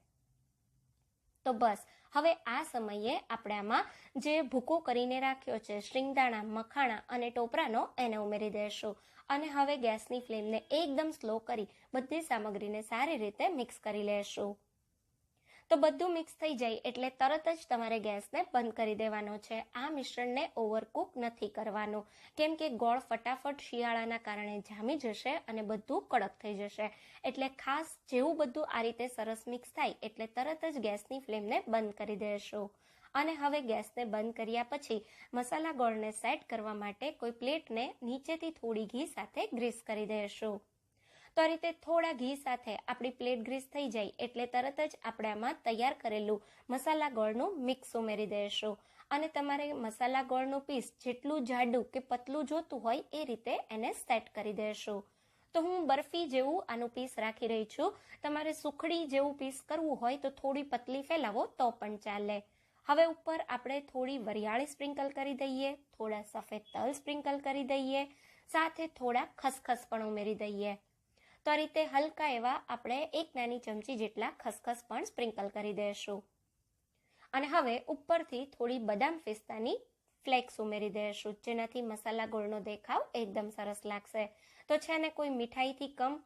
તો બસ હવે આ સમયે આપણે આમાં જે ભૂકો કરીને રાખ્યો છે શિંગદાણા, મખાણા અને ટોપરાનો, એને ઉમેરી દઈશું. અને હવે ગેસની ફ્લેમને એકદમ સ્લો કરી બધી સામગ્રીને સારી રીતે મિક્સ કરી લેશું. તો બધું મિક્સ થઈ જાય એટલે તરત જ તમારે ગેસને બંધ કરી દેવાનો છે. આ મિશ્રણને ઓવરકુક નથી કરવાનું, કેમ કે ગોળ ફટાફટ શિયાળાના કારણે જામી જશે અને બધું કડક થઈ જશે. એટલે ખાસ જેવું બધું આ રીતે સરસ મિક્સ થાય એટલે તરત જ ગેસની ફ્લેમને બંધ કરી દેશું. અને હવે ગેસને બંધ કર્યા પછી મસાલા ગોળને સેટ કરવા માટે કોઈ પ્લેટને નીચેથી થોડી ઘી સાથે ગ્રીસ કરી દઈશું. તો આ રીતે થોડા ઘી સાથે આપણી પ્લેટ ગ્રીસ થઈ જાય એટલે તરત જ આપણે આમાં તૈયાર કરેલું મસાલા ગોળનું મિક્સ ઉમેરી દઈશું. અને તમારે મસાલા ગોળનું પીસ જેટલું જાડું કે પતલું જોતું હોય એ રીતે એને સેટ કરી દઈશું. તો હું બરફી જેવું આનું પીસ રાખી રહી છું. તમારે સુખડી જેવું પીસ કરવું હોય તો થોડી પતલી ફેલાવો તો પણ ચાલે. હવે ઉપર આપણે થોડી વરિયાળી સ્પ્રિંકલ કરી દઈએ, થોડા સફેદ તલ સ્પ્રિંકલ કરી દઈએ, સાથે થોડા ખસખસ પણ ઉમેરી દઈએ. તો આ રીતે હલકા એવા આપણે 1 નાની ચમચી જેટલા ખસખસ પણ સ્પ્રિંકલ કરી દઈશું. અને હવે ઉપરથી થોડી બદામ પિસ્તાની ફ્લેક્સ ઉમેરી દઈશું, જેનાથી મસાલા ગોળનો દેખાવ એકદમ સરસ લાગશે. તો છે ને કોઈ મીઠાઈથી કમ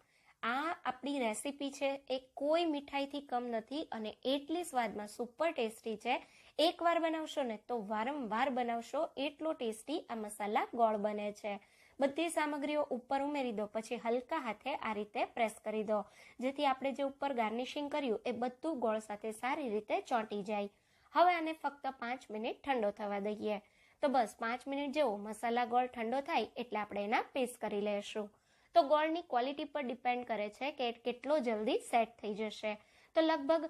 આ આપણી રેસીપી છે એ કોઈ મીઠાઈથી કમ નથી અને એટલી સ્વાદમાં સુપર ટેસ્ટી છે. એકવાર બનાવશો ને તો વારંવાર બનાવશો, એટલો ટેસ્ટી આ મસાલા ગોળ બને છે. બધી સામગ્રીઓ ઉપર ઉમેરી દો, પછી હલકા હાથે આ રીતે પ્રેસ કરી દો, જેથી આપણે જે ઉપર ગાર્નિશિંગ કર્યું એ બધું ગોળ સાથે સારી રીતે ચોંટી જાય. હવે આને ફક્ત 5 મિનિટ ઠંડો થવા દઈએ. તો બસ 5 મિનિટ જેવો મસાલા ગોળ ઠંડો થાય એટલે આપણે એના પીસ કરી લેશું. તો ગોળની ક્વોલિટી પર ડિપેન્ડ કરે છે કે કેટલો જલ્દી સેટ થઈ જશે. તો લગભગ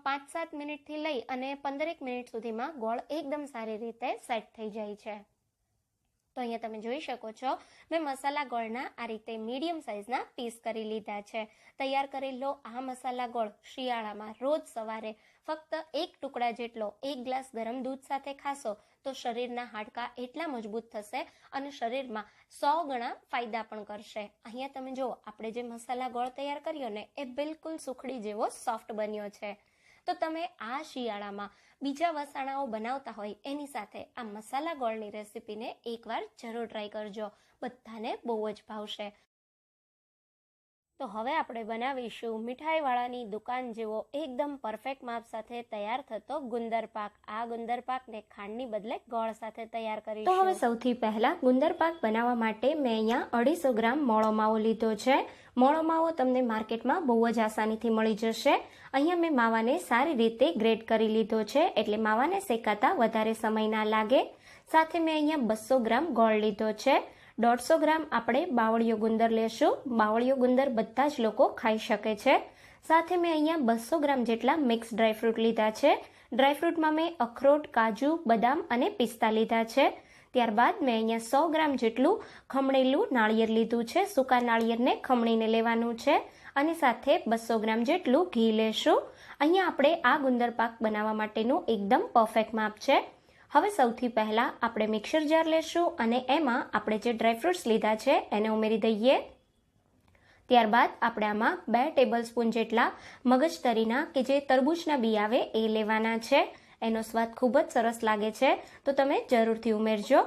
5-7 મિનિટથી લઈ અને 15 મિનિટ સુધીમાં ગોળ એકદમ સારી રીતે સેટ થઈ જાય છે. તો અહીંયા તમે જોઈ શકો છો, મેં મસાલા ગોળના આ રીતે મીડિયમ સાઇઝના પીસ કરી લીધા છે. તૈયાર કરેલો આ મસાલા ગોળ શિયાળામાં રોજ સવારે ફક્ત 1 ટુકડા જેટલો 1 ગ્લાસ ગરમ દૂધ સાથે ખાશો તો શરીરના હાડકાં એટલા મજબૂત થશે અને શરીરમાં 100 ગણા ફાયદા પણ કરશે. અહીંયા તમે જુઓ, આપણે જે મસાલા ગોળ તૈયાર કર્યો ને એ બિલકુલ સુખડી જેવો સોફ્ટ બન્યો છે. તો તમે આ શિયાળામાં બીજા વસાણાઓ બનાવતા હોય એની સાથે આ મસાલા ગોળની રેસીપીને એકવાર જરૂર ટ્રાય કરજો, બધાને બહુ જ ભાવશે. તો હવે આપણે બનાવીશું મીઠાઈવાળાની દુકાન જેવો એકદમ પરફેક્ટ માપ સાથે તૈયાર થતો ગુંદર પાક. આ ગુંદર પાકને ખાંડની બદલે ગોળ સાથે તૈયાર કરીશું. તો હવે સૌથી પહેલા ગુંદર પાક બનાવવા માટે મેં અહીંયા 250 ગ્રામ મોળો માવો લીધો છે. મોળો માવો તમને માર્કેટમાં બહુ જ આસાનીથી મળી જશે. અહીંયા મેં માવાને સારી રીતે ગ્રેટ કરી લીધો છે એટલે માવાને શેકાતા વધારે સમય ના લાગે. સાથે મેં અહીંયા 200 ગ્રામ ગોળ લીધો છે. 150 ગ્રામ આપણે બાવળિયો ગુંદર લેશું. બાવળિયો ગુંદર બધા જ લોકો ખાઈ શકે છે. સાથે મેં અહીંયા 200 ગ્રામ જેટલા મિક્સ ડ્રાયફ્રૂટ લીધા છે. ડ્રાયફ્રૂટમાં મેં અખરોટ, કાજુ, બદામ અને પિસ્તા લીધા છે. ત્યારબાદ મેં અહીંયા 100 ગ્રામ જેટલું ખમણેલું નાળિયેર લીધું છે. સૂકા નાળિયેરને ખમણીને લેવાનું છે. અને સાથે 200 ગ્રામ જેટલું ઘી લેશું. અહીંયા આપણે આ ગુંદર પાક બનાવવા માટેનું એકદમ પરફેક્ટ માપ છે. હવે સૌથી પહેલાં આપણે મિક્સર જાર લેશું અને એમાં આપણે જે ડ્રાયફ્રૂટ્સ લીધા છે એને ઉમેરી દઈએ. ત્યારબાદ આપણે આમાં 2 ટેબલ સ્પૂન જેટલા મગજતરીના કે જે તરબૂચના બી આવે એ લેવાના છે. એનો સ્વાદ ખૂબ જ સરસ લાગે છે, તો તમે જરૂરથી ઉમેરજો.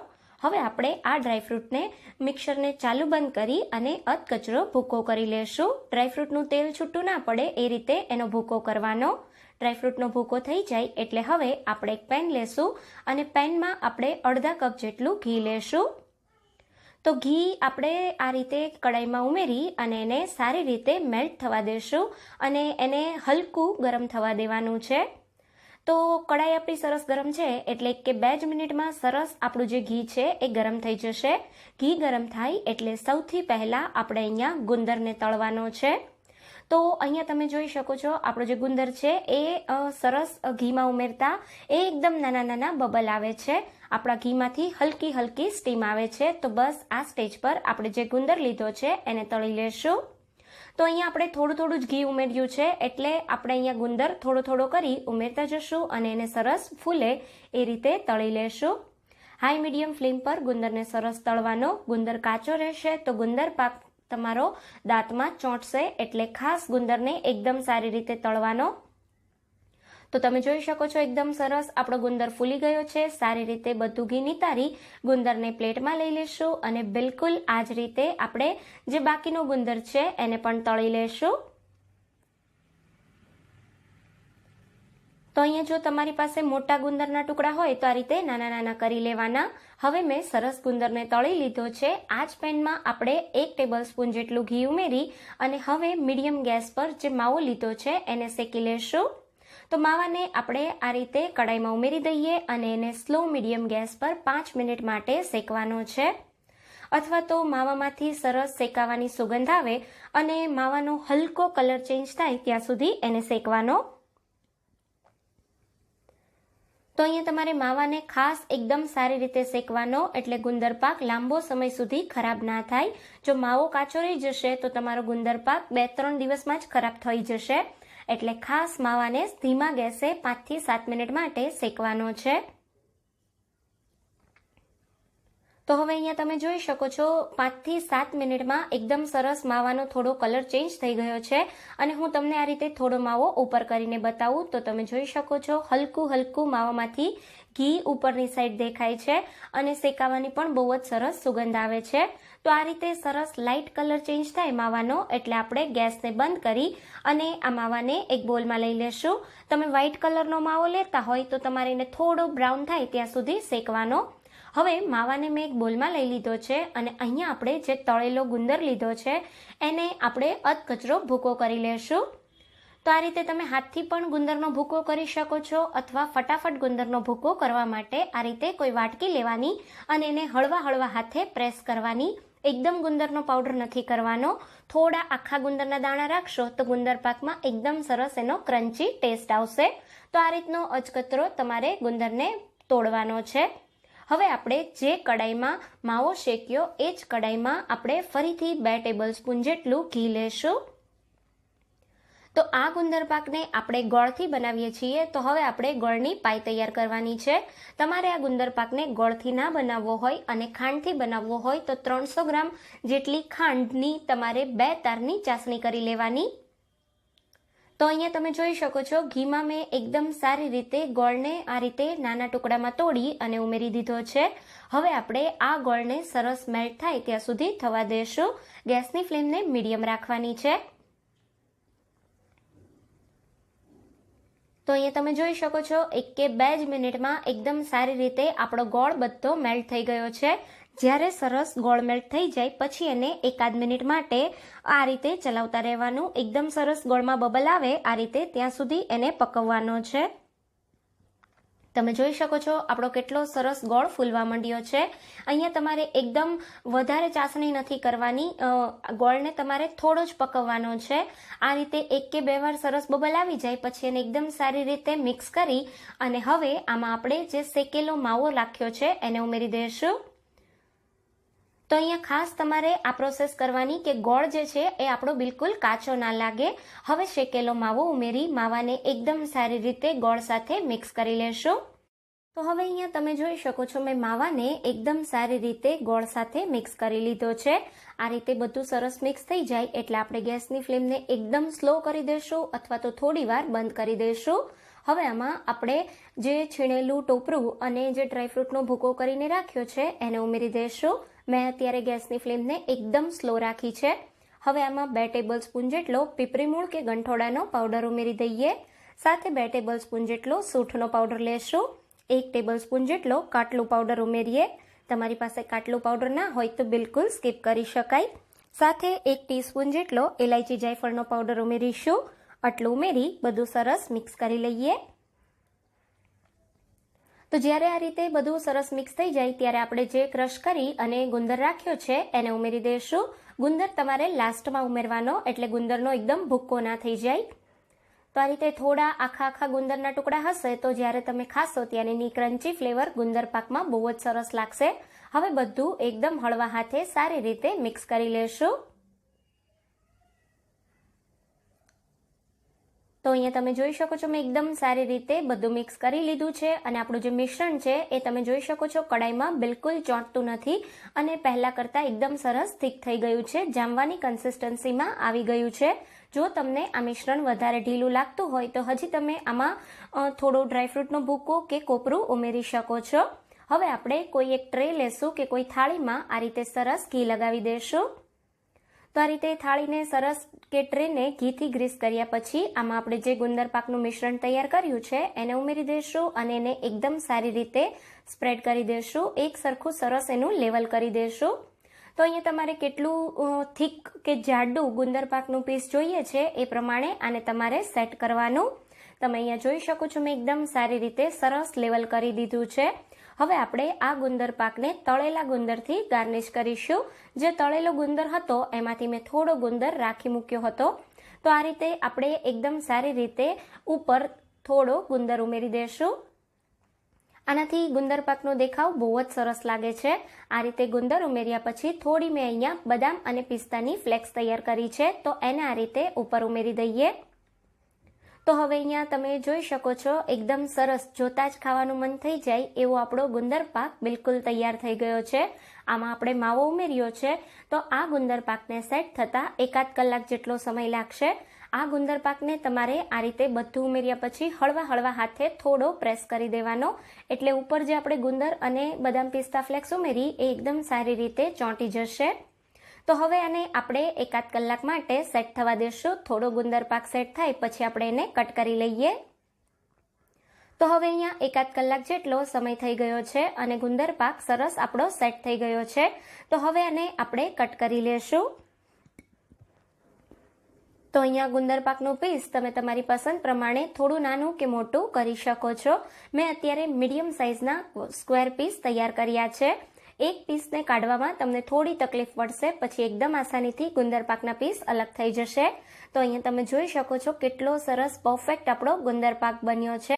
હવે આપણે આ ડ્રાયફ્રૂટને મિક્સરને ચાલુ બંધ કરી અને અધકચરો ભૂકો કરી લેશું. ડ્રાયફ્રૂટનું તેલ છૂટું ના પડે એ રીતે એનો ભૂકો કરવાનો. ડ્રાયફ્રૂટનો ભૂકો થઈ જાય એટલે હવે આપણે એક પેન લેશું અને પેનમાં આપણે અડધા કપ જેટલું ઘી લેશું. તો ઘી આપણે આ રીતે કડાઈમાં ઉમેરી અને એને સારી રીતે મેલ્ટ થવા દેશું અને એને હલકું ગરમ થવા દેવાનું છે. તો કડાઈ આપણી સરસ ગરમ છે એટલે કે 2 જ મિનિટમાં સરસ આપણું જે ઘી છે એ ગરમ થઈ જશે. ઘી ગરમ થાય એટલે સૌથી પહેલાં આપણે અહીંયા ગુંદરને તળવાનો છે. તો અહીંયા તમે જોઈ શકો છો આપણો જે ગુંદર છે એ સરસ ઘીમાં ઉમેરતા એ એકદમ નાના નાના બબલ આવે છે. આપણા ઘીમાંથી હલકી હલકી સ્ટીમ આવે છે. તો બસ આ સ્ટેજ પર આપણે જે ગુંદર લીધો છે એને તળી લેશું. તો અહીંયા આપણે થોડું થોડું જ ઘી ઉમેર્યું છે એટલે આપણે અહીંયા ગુંદર થોડો થોડો કરી ઉમેરતા જશું અને એને સરસ ફૂલે એ રીતે તળી લેશું. હાઈ મીડિયમ ફ્લેમ પર ગુંદરને સરસ તળવાનો. ગુંદર કાચો રહેશે તો ગુંદર પાક તમારો દાંતમાં ચોંટશે, એટલે ખાસ ગુંદરને એકદમ સારી રીતે તળવાનો. તો તમે જોઈ શકો છો એકદમ સરસ આપણો ગુંદર ફૂલી ગયો છે. સારી રીતે બધું ઘી નિતારી ગુંદરને પ્લેટમાં લઈ લેશું અને બિલકુલ આ જ રીતે આપણે જે બાકીનો ગુંદર છે એને પણ તળી લેશું. તો અહીંયા જો તમારી પાસે મોટા ગુંદરના ટુકડા હોય તો આ રીતે નાના નાના કરી લેવાના. હવે મેં સરસ ગુંદરને તળી લીધો છે. આ જ પેનમાં આપણે 1 ટેબલ સ્પૂન જેટલું ઘી ઉમેરી અને હવે મીડિયમ ગેસ પર જે માવો લીધો છે એને શેકી લેશું. તો માવાને આપણે આ રીતે કડાઈમાં ઉમેરી દઈએ અને એને સ્લો મીડિયમ ગેસ પર 5 મિનિટ માટે શેકવાનો છે. અથવા તો માવામાંથી સરસ શેકાવાની સુગંધ આવે અને માવાનો હલકો કલર ચેન્જ થાય ત્યાં સુધી એને શેકવાનો. તો અહીંયા તમારે માવાને ખાસ એકદમ સારી રીતે શેકવાનો, એટલે ગુંદર પાક લાંબો સમય સુધી ખરાબ ના થાય. જો માવો કાચો રહી જશે તો તમારો ગુંદર પાક 2-3 દિવસમાં જ ખરાબ થઈ જશે. એટલે ખાસ માવાને ધીમા ગેસે 5 થી 7 મિનિટ માટે શેકવાનો છે. તો હવે અહીંયા તમે જોઈ શકો છો 5 થી 7 મિનિટમાં એકદમ સરસ માવાનો થોડો કલર ચેન્જ થઈ ગયો છે અને હું તમને આ રીતે થોડો માવો ઉપર કરીને બતાવું તો તમે જોઈ શકો છો હલકું હલકું માવામાંથી ઘી ઉપરની સાઈડ દેખાય છે અને શેકાવાની પણ બહુ જ સરસ સુગંધ આવે છે. તો આ રીતે સરસ લાઇટ કલર ચેન્જ થાય માવાનો એટલે આપણે ગેસને બંધ કરી અને આ માવાને એક બોલમાં લઈ લેશું. તમે વ્હાઇટ કલરનો માવો લેતા હોય તો તમારે એને થોડો બ્રાઉન થાય ત્યાં સુધી શેકવાનો. હવે માવાને મેં એક બોલમાં લઈ લીધો છે અને અહીંયા આપણે જે તળેલો ગુંદર લીધો છે એને આપણે અધકચરો ભૂકો કરી લેશું. તો આ રીતે તમે હાથથી પણ ગુંદરનો ભૂકો કરી શકો છો અથવા ફટાફટ ગુંદરનો ભૂકો કરવા માટે આ રીતે કોઈ વાટકી લેવાની અને એને હળવા હળવા હાથે પ્રેસ કરવાની. એકદમ ગુંદરનો પાવડર નથી કરવાનો. થોડા આખા ગુંદરના દાણા રાખશો તો ગુંદર પાકમાં એકદમ સરસ એનો ક્રન્ચી ટેસ્ટ આવશે. તો આ રીતનો અચકતરો તમારે ગુંદરને તોડવાનો છે. હવે આપણે જે કડાઈમાં માવો શેક્યો એ જ કડાઈમાં આપણે ફરીથી 2 ટેબલ સ્પૂન જેટલું ઘી લેશું. તો આ ગુંદર પાકને આપણે ગોળથી બનાવીએ છીએ તો હવે આપણે ગોળની પાઈ તૈયાર કરવાની છે. તમારે આ ગુંદર પાકને ગોળથી ના બનાવવો હોય અને ખાંડથી બનાવવો હોય તો 300 ગ્રામ જેટલી ખાંડની તમારે 2 તારની ચાસણી કરી લેવાની. તો અહીંયા તમે જોઈ શકો છો ઘીમાં મેં એકદમ સારી રીતે ગોળને આ રીતે નાના ટુકડામાં તોડી અને ઉમેરી દીધો છે. હવે આપણે આ ગોળને સરસ મેલ્ટ થાય ત્યાં સુધી થવા દેશું. ગેસની ફ્લેમને મીડિયમ રાખવાની છે. તો અહીંયા તમે જોઈ શકો છો 1 કે 2 જ મિનિટમાં એકદમ સારી રીતે આપણો ગોળ બધો મેલ્ટ થઈ ગયો છે. જ્યારે સરસ ગોળ મેલ્ટ થઈ જાય પછી એને 1-8 મિનિટ માટે આ રીતે ચલાવતા રહેવાનું. એકદમ સરસ ગોળમાં બબલ આવે આ રીતે ત્યાં સુધી એને પકવવાનો છે. તમે જોઈ શકો છો આપણો કેટલો સરસ ગોળ ફૂલવા માંડ્યો છે। અહીંયા તમારે એકદમ વધારે ચાસણી નથી કરવાની, ગોળને તમારે થોડો જ પકવવાનો છે। આ રીતે 1 કે 2 વાર સરસ બબલ આવી જાય પછી એને એકદમ સારી રીતે મિક્સ કરી અને હવે આમાં આપણે જે શેકેલો માવો રાખ્યો છે એને ઉમેરી દઈશું। તો અહીંયા ખાસ તમારે આ પ્રોસેસ કરવાની કે ગોળ જે છે એ આપણો બિલકુલ કાચો ના લાગે। હવે શેકેલો માવો ઉમેરી માવાને એકદમ સારી રીતે ગોળ સાથે મિક્સ કરી લેશું। તો હવે અહીંયા તમે જોઈ શકો છો મેં માવાને એકદમ સારી રીતે ગોળ સાથે મિક્સ કરી લીધો છે। આ રીતે બધું સરસ મિક્સ થઈ જાય એટલે આપણે ગેસની ફ્લેમને એકદમ સ્લો કરી દઈશું અથવા તો થોડી વાર બંધ કરી દઈશું। હવે આમાં આપણે જે છીણેલું ટોપરું અને જે ડ્રાયફ્રૂટનો ભૂકો કરીને રાખ્યો છે એને ઉમેરી દઈશું। મેં અત્યારે ગેસની ફ્લેમને એકદમ સ્લો રાખી છે। હવે આમાં 2 ટેબલ સ્પૂન જેટલો પીપરી મૂળ કે ગંઠોડાનો પાવડર ઉમેરી દઈએ, સાથે 2 ટેબલ સ્પૂન જેટલો સૂંઠનો પાવડર લેશું, 1 ટેબલ સ્પૂન જેટલો કાટલું પાવડર ઉમેરીએ। તમારી પાસે કાટલું પાવડર ના હોય તો બિલકુલ સ્કીપ કરી શકાય। સાથે 1 ટીસ્પૂન જેટલો એલાયચી જાયફળનો પાવડર ઉમેરીશું। આટલું ઉમેરી બધું સરસ મિક્સ કરી લઈએ। તો જ્યારે આ રીતે બધું સરસ મિક્સ થઈ જાય ત્યારે આપણે જે ક્રશ કરી અને ગુંદર રાખ્યો છે એને ઉમેરી દઈશું। ગુંદર તમારે લાસ્ટમાં ઉમેરવાનો એટલે ગુંદરનો એકદમ ભૂક્કો ના થઈ જાય। તો આ રીતે થોડા આખા ગુંદરના ટુકડા હશે તો જ્યારે તમે ખાશો ત્યારે એની ક્રન્ચી ફ્લેવર ગુંદર પાકમાં બહુ જ સરસ લાગશે। હવે બધું એકદમ હળવા હાથે સારી રીતે મિક્સ કરી લેશું। તો અહીંયા તમે જોઈ શકો છો મેં એકદમ સારી રીતે બધું મિક્સ કરી લીધું છે અને આપણું જે મિશ્રણ છે એ તમે જોઈ શકો છો કડાઈમાં બિલકુલ ચોંટતું નથી અને પહેલા કરતાં એકદમ સરસ થીક થઈ ગયું છે, જામવાની કન્સિસ્ટન્સીમાં આવી ગયું છે। જો તમને આ મિશ્રણ વધારે ઢીલું લાગતું હોય તો હજી તમે આમાં થોડો ડ્રાયફ્રૂટનો ભૂકો કે કોપરું ઉમેરી શકો છો। હવે આપણે કોઈ એક ટ્રે લેશું કે કોઈ થાળીમાં આ રીતે સરસ ઘી લગાવી દઈશું। તો આ રીતે થાળીને સરસ કે ટ્રેને ઘીથી ગ્રીસ કર્યા પછી આમાં આપણે જે ગુંદર પાકનું મિશ્રણ તૈયાર કર્યું છે એને ઉમેરી દઈશું અને એને એકદમ સારી રીતે સ્પ્રેડ કરી દઈશું, એક સરખું સરસ એનું લેવલ કરી દઈશું। તો અહીંયા તમારે કેટલું થીક કે જાડું ગુંદર પાકનું પીસ જોઈએ છે એ પ્રમાણે આને તમારે સેટ કરવાનું। તમે અહીંયા જોઈ શકો છો મેં એકદમ સારી રીતે સરસ લેવલ કરી દીધું છે। હવે આપણે આ ગુંદર પાકને તળેલા ગુંદરથી ગાર્નિશ કરીશું। જે તળેલો ગુંદર હતો એમાંથી મેં થોડો ગુંદર રાખી મૂક્યો હતો। તો આ રીતે આપણે એકદમ સારી રીતે ઉપર થોડો ગુંદર ઉમેરી દઈશું। આનાથી ગુંદર પાકનો દેખાવ બહુ જ સરસ લાગે છે। આ રીતે ગુંદર ઉમેર્યા પછી થોડી મેં અહીંયા બદામ અને પિસ્તાની ફ્લેક્સ તૈયાર કરી છે તો એને આ રીતે ઉપર ઉમેરી દઈએ। તો હવે અહીંયા તમે જોઈ શકો છો એકદમ સરસ જોતા જ ખાવાનું મન થઈ જાય એવો આપણો ગુંદર પાક બિલકુલ તૈયાર થઈ ગયો છે। આમાં આપણે માવો ઉમેર્યો છે તો આ ગુંદર પાકને સેટ થતાં 1-8 કલાક જેટલો સમય લાગશે। આ ગુંદર પાકને તમારે આ રીતે બધું ઉમેર્યા પછી હળવા હાથે થોડો પ્રેસ કરી દેવાનો એટલે ઉપર જે આપણે ગુંદર અને બદામ પિસ્તા ફ્લેક્સ ઉમેરી એ એકદમ સારી રીતે ચોંટી જશે। તો હવે આને આપણે 1-8 કલાક માટે સેટ થવા દેશું। થોડો ગુંદર પાક સેટ થાય પછી આપણે એને કટ કરી લઈએ। તો હવે અહીંયા 1-8 કલાક જેટલો સમય થઈ ગયો છે અને ગુંદર પાક સરસ આપણો સેટ થઈ ગયો છે। તો હવે આને આપણે કટ કરી લેશું। તો અહીંયા ગુંદર પાકનું પીસ તમે તમારી પસંદ પ્રમાણે થોડું નાનું કે મોટું કરી શકો છો। મેં અત્યારે મીડિયમ સાઇઝના સ્ક્વેર પીસ તૈયાર કર્યા છે। એક પીસને કાઢવામાં તમને થોડી તકલીફ પડશે પછી એકદમ આસાનીથી ગુંદર પાકના પીસ અલગ થઈ જશે। તો અહીંયા તમે જોઈ શકો છો કેટલો સરસ પરફેક્ટ આપણો ગુંદર પાક બન્યો છે।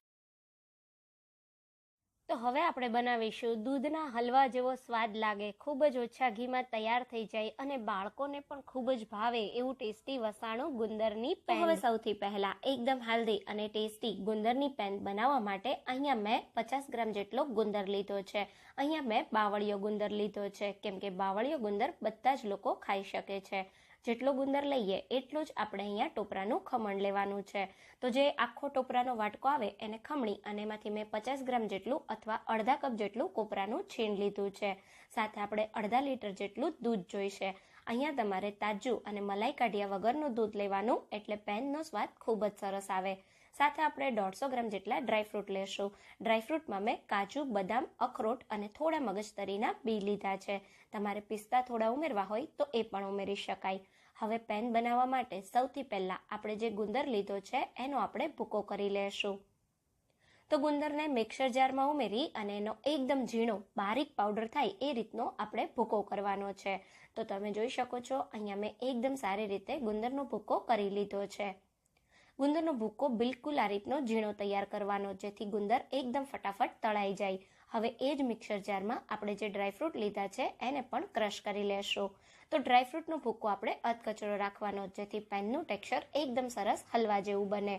તો હવે આપણે બનાવીશું દૂધના હલવા જેવો સ્વાદ લાગે, ખૂબ જ ઓછા ઘીમાં તૈયાર થઈ જાય અને બાળકોને પણ ખૂબ જ ભાવે એવું ટેસ્ટી વસાણું ગુંદરની પેન। હવે સૌથી પહેલા એકદમ હેલ્ધી અને ટેસ્ટી ગુંદરની પેન બનાવવા માટે અહીંયા મેં 50 ગ્રામ જેટલો ગુંદર લીધો છે। અહીંયા મેં બાવળિયો ગુંદર લીધો છે કેમ કે બાવળિયો ગુંદર બધા જ લોકો ખાઈ શકે છે। જેટલો ગુંદર લઈએ એટલું જ આપણે અહીંયા ટોપરાનું ખમણ લેવાનું છે। તો જે આખો ટોપરાનો વાટકો આવે એને ખમણી અને એમાંથી મેં 50 ગ્રામ જેટલું અથવા અડધા કપ જેટલું કોપરાનું છીણ લીધું છે। સાથે આપણે અડધા લીટર જેટલું દૂધ જોઈશે। અહીંયા તમારે તાજું અને મલાઈ કાઢ્યા વગરનું દૂધ લેવાનું એટલે પેનનો સ્વાદ ખૂબ જ સરસ આવે। સાથે આપણે 150 ગ્રામ જેટલા ડ્રાયફ્રૂટ લેશું। ડ્રાયફ્રૂટમાં મેં કાજુ, બદામ, અખરોટ અને થોડા મગજતરીના બી લીધા છે। તમારે પિસ્તા થોડા ઉમેરવા હોય તો એ પણ ઉમેરી શકાય। હવે પેન બનાવવા માટે સૌથી પહેલાં આપણે જે ગુંદર લીધો છે એનો આપણે ભૂકો કરી લેશું। તો ગુંદરને મિક્સર જારમાં ઉમેરી અને એનો એકદમ ઝીણો બારીક પાવડર થાય એ રીતનો આપણે ભૂકો કરવાનો છે. તો તમે જોઈ શકો છો અહીંયા મેં એકદમ સારી રીતે ગુંદરનો ભૂકો કરી લીધો છે. ગુંદરનો ભૂકો બિલકુલ આ રીતનો ઝીણો તૈયાર કરવાનો, જેથી ગુંદર એકદમ ફટાફટ તળાઈ જાય. હવે એ જ મિક્સર જારમાં આપણે જે ડ્રાયફ્રૂટ લીધા છે એને પણ ક્રશ કરી લેશું. તો ડ્રાયફ્રૂટનો ભૂકો આપણે અધકચરો રાખવાનો, જેથી પેનનું ટેક્સચર એકદમ સરસ હલવા જેવું બને.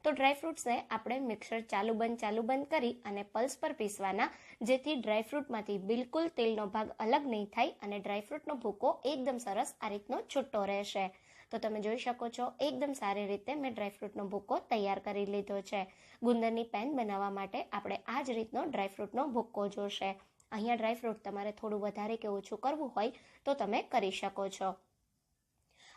તો ડ્રાયફ્રૂટ્સને આપણે મિક્સર ચાલુ બંધ કરી અને પલ્સ પર પીસવાના, જેથી ડ્રાયફ્રૂટમાંથી બિલકુલ તેલનો ભાગ અલગ નહીં થાય અને ડ્રાયફ્રૂટનો ભૂકો એકદમ સરસ આ રીતનો છૂટો રહેશે. તો તમે જોઈ શકો છો એકદમ સારી રીતે મેં ડ્રાયફ્રૂટનો ભૂકો તૈયાર કરી લીધો છે. ગુંદરની પેન બનાવવા માટે આપણે આ જ રીતનો ડ્રાયફ્રૂટનો ભૂકો જોશે. અહીંયા ડ્રાયફ્રૂટ તમારે થોડું વધારે કે ઓછું કરવું હોય તો તમે કરી શકો છો.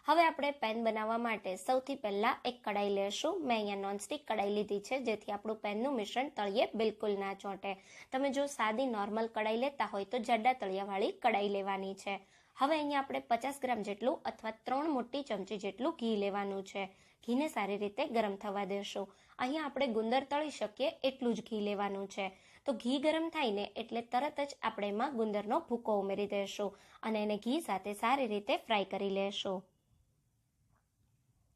હવે આપણે પેન બનાવવા માટે સૌથી પહેલાં એક કડાઈ લેશું. મેં અહીંયા નોનસ્ટિક કડાઈ લીધી છે, જેથી આપણું પેનનું મિશ્રણ તળિયે બિલકુલ ના ચોંટે. તમે જો સાદી નોર્મલ કડાઈ લેતા હોય તો જાડા તળિયાવાળી કડાઈ લેવાની છે. હવે અહીંયા આપણે 50 ગ્રામ જેટલું અથવા 3 મોટી ચમચી જેટલું ઘી લેવાનું છે. ઘીને સારી રીતે ગરમ થવા દેશું. અહીંયા આપણે ગુંદર તળી શકીએ એટલું જ ઘી લેવાનું છે. તો ઘી ગરમ થાય ને એટલે તરત જ આપણે એમાં ગુંદરનો ભૂકો ઉમેરી દઈશું અને એને ઘી સાથે સારી રીતે ફ્રાય કરી લેશું.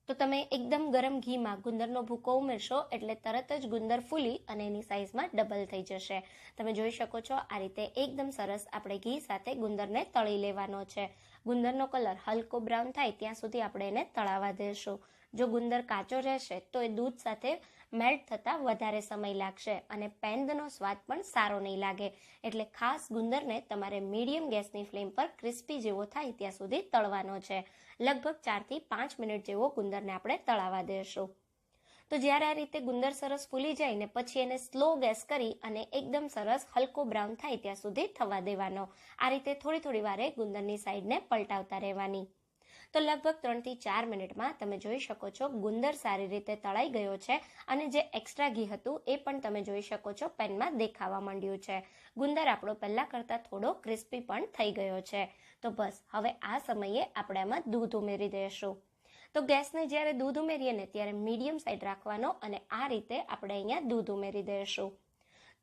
તો તમે એકદમ ગરમ ઘીમાં ગુંદરનો ભૂકો ઉમેરશો એટલે તરત જ ગુંદર ફૂલી અને એની સાઇઝમાં ડબલ થઈ જશે. તમે જોઈ શકો છો આ રીતે એકદમ સરસ આપણે ઘી સાથે ગુંદરને તળી લેવાનો છે. ગુંદરનો કલર હલકો બ્રાઉન થાય ત્યાં સુધી આપણે એને તળાવવા દેશું. જો ગુંદર કાચો રહેશે તો એ દૂધ સાથે મેલ્ટ થતાં વધારે સમય લાગશે અને પેનનો સ્વાદ પણ સારો નહીં લાગે. એટલે ખાસ ગુંદરને તમારે મીડિયમ ગેસની ફ્લેમ પર ક્રિસ્પી જેવો થાય ત્યાં સુધી તળવાનો છે. લગભગ 4 થી 5 મિનિટ જેવો ગુંદરને આપણે તળાવવા દેશું. તો જ્યારે આ રીતે ગુંદર સરસ ફૂલી જાય ને પછી એને સ્લો ગેસ કરી અને એકદમ સરસ હલકો બ્રાઉન થાય ત્યાં સુધી થવા દેવાનો. આ રીતે થોડી વારે ગુંદરની સાઈડને પલટાવતા રહેવાની. તો લગભગ 3 થી 4 મિનિટમાં તમે જોઈ શકો છો ગુંદર સારી રીતે તળાઈ ગયો છે અને જે એક્સ્ટ્રા ઘી હતું એ પણ તમે જોઈ શકો છો પેનમાં દેખાવા માંડ્યું છે. ગુંદર આપણો પહેલાં કરતાં થોડો ક્રિસ્પી પણ થઈ ગયો છે. તો બસ હવે આ સમયે આપણે આમાં દૂધ ઉમેરી દઈશું. તો ગેસને જ્યારે દૂધ ઉમેરીએ ને ત્યારે મીડિયમ સાઈડ રાખવાનો અને આ રીતે આપણે અહીંયા દૂધ ઉમેરી દઈશું.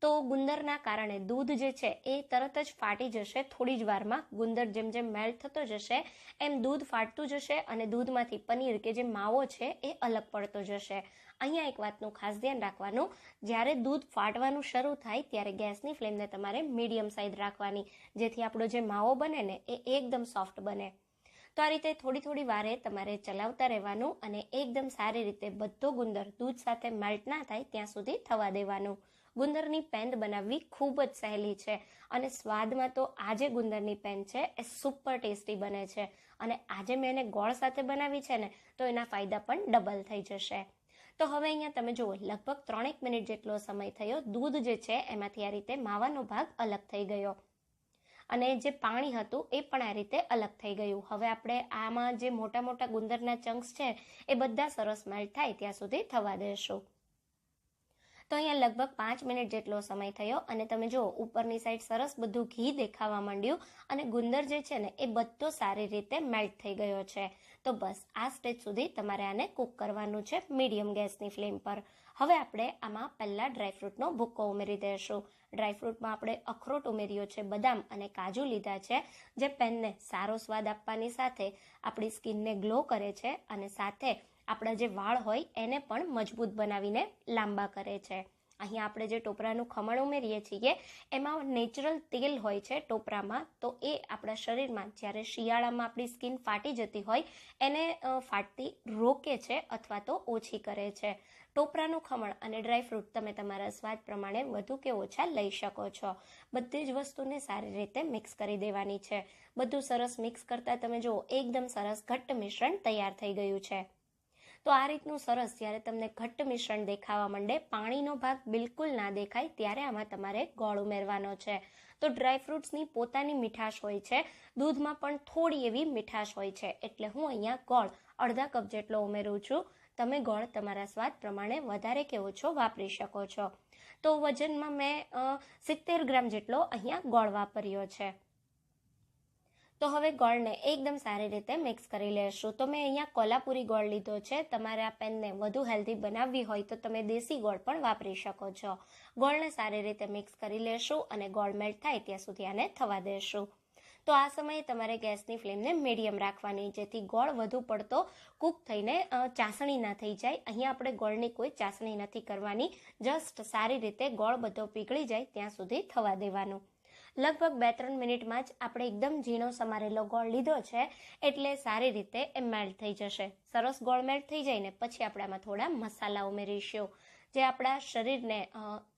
તો ગુંદરના કારણે દૂધ જે છે એ તરત જ ફાટી જશે થોડી જ વારમાં. ગુંદર જેમ જેમ મેલ્ટ થતો જશે એમ દૂધ ફાટતું જશે અને દૂધમાંથી પનીર કે જે માવો છે એ અલગ પડતો જશે. અહીંયા એક વાતનું ખાસ ધ્યાન રાખવાનું, જ્યારે દૂધ ફાટવાનું શરૂ થાય ત્યારે ગેસની ફ્લેમને તમારે મીડિયમ સાઈડ રાખવાની, જેથી આપણો જે માવો બને ને એ એકદમ સોફ્ટ બને. તો આ રીતે થોડી વારે તમારે ચલાવતા રહેવાનું અને એકદમ સારી રીતે બધો ગુંદર દૂધ સાથે મેલ્ટ ના થાય ત્યાં સુધી થવા દેવાનું. ગુંદરની પેન બનાવવી ખૂબ જ સહેલી છે અને સ્વાદમાં તો આજે ગુંદરની પેન છે એ સુપર ટેસ્ટી બને છે. અને આજે મેં એને ગોળ સાથે બનાવી છે ને તો એના ફાયદા પણ ડબલ થઈ જશે. તો હવે અહીંયા તમે જુઓ લગભગ 3 મિનિટ જેટલો સમય થયો. દૂધ જે છે એમાંથી આ રીતે માવાનો ભાગ અલગ થઈ ગયો અને જે પાણી હતું એ પણ આ રીતે અલગ થઈ ગયું. હવે આપણે આમાં જે મોટા ગુંદરના ચંક્સ છે એ બધા સરસ મેલ્ટ થાય ત્યાં સુધી થવા દેશું. તો અહીંયા લગભગ 5 મિનિટ જેટલો સમય થયો અને તમે જુઓ ઉપરની સાઈડ સરસ બધું ઘી દેખાવા માંડ્યું અને ગુંદર જે છે ને એ બધો સારી રીતે મેલ્ટ થઈ ગયો છે. તો બસ આ સ્ટેજ સુધી તમારે આને કૂક કરવાનું છે મીડિયમ ગેસની ફ્લેમ પર. હવે આપણે આમાં પહેલાં ડ્રાયફ્રૂટનો ભૂકો ઉમેરી દઈશું. ડ્રાયફ્રૂટમાં આપણે અખરોટ ઉમેર્યો છે, બદામ અને કાજુ લીધા છે, જે પેનને સારો સ્વાદ આપવાની સાથે આપણી સ્કિનને ગ્લો કરે છે અને સાથે આપણા જે વાળ હોય એને પણ મજબૂત બનાવીને લાંબા કરે છે. અહીંયા આપણે જે ટોપરાનું ખમણ ઉમેરીએ છીએ એમાં નેચરલ તેલ હોય છે ટોપરામાં, તો એ આપણા શરીરમાં જ્યારે શિયાળામાં આપણી સ્કિન ફાટી જતી હોય એને ફાટતી રોકે છે અથવા તો ઓછી કરે છે. ટોપરાનું ખમણ અને ડ્રાયફ્રૂટ તમે તમારા સ્વાદ પ્રમાણે વધુ કે ઓછા લઈ શકો છો. બધી જ વસ્તુને સારી રીતે મિક્સ કરી દેવાની છે. બધું સરસ મિક્સ કરતાં તમે જુઓ એકદમ સરસ ઘટ્ટ મિશ્રણ તૈયાર થઈ ગયું છે. તો આ રીતનું સરસ જ્યારે તમને ઘટ્ટ મિશ્રણ દેખાવા માંડે, પાણીનો ભાગ બિલકુલ ના દેખાય, ત્યારે આમાં તમારે ગોળ ઉમેરવાનો છે. તો ડ્રાયફ્રૂટ્સની પોતાની મીઠાશ હોય છે, દૂધમાં પણ થોડી એવી મીઠાશ હોય છે, એટલે હું અહીંયા ગોળ અડધા કપ જેટલો ઉમેરું છું. તમે ગોળ તમારા સ્વાદ પ્રમાણે વધારે કે ઓછો વાપરી શકો છો. તો વજનમાં મેં 70 ગ્રામ જેટલો અહીંયા ગોળ વાપર્યો છે. તો હવે ગોળને એકદમ સારી રીતે મિક્સ કરી લેશું. તો મેં અહીંયા કોલ્હાપુરી ગોળ લીધો છે. તમારે આ પેનને વધુ હેલ્ધી બનાવવી હોય તો તમે દેશી ગોળ પણ વાપરી શકો છો. ગોળને સારી રીતે મિક્સ કરી લેશું અને ગોળ મેલ્ટ થાય ત્યાં સુધી આને થવા દેશું. તો આ સમયે તમારે ગેસની ફ્લેમને મીડિયમ રાખવાની, જેથી ગોળ વધુ પડતો કૂક થઈને ચાસણી ના થઈ જાય. અહીંયા આપણે ગોળની કોઈ ચાસણી નથી કરવાની, જસ્ટ સારી રીતે ગોળ બધો પીગળી જાય ત્યાં સુધી થવા દેવાનું. લગભગ 2-3 મિનિટમાં જ આપણે એકદમ ઝીણો સમારેલો ગોળ લીધો છે એટલે સારી રીતે એ મેલ્ટ થઈ જશે. સરસ ગોળ મેલ્ટ થઈ જાય ને પછી આપણે આમાં થોડા મસાલા ઉમેરીશું, જે આપણા શરીરને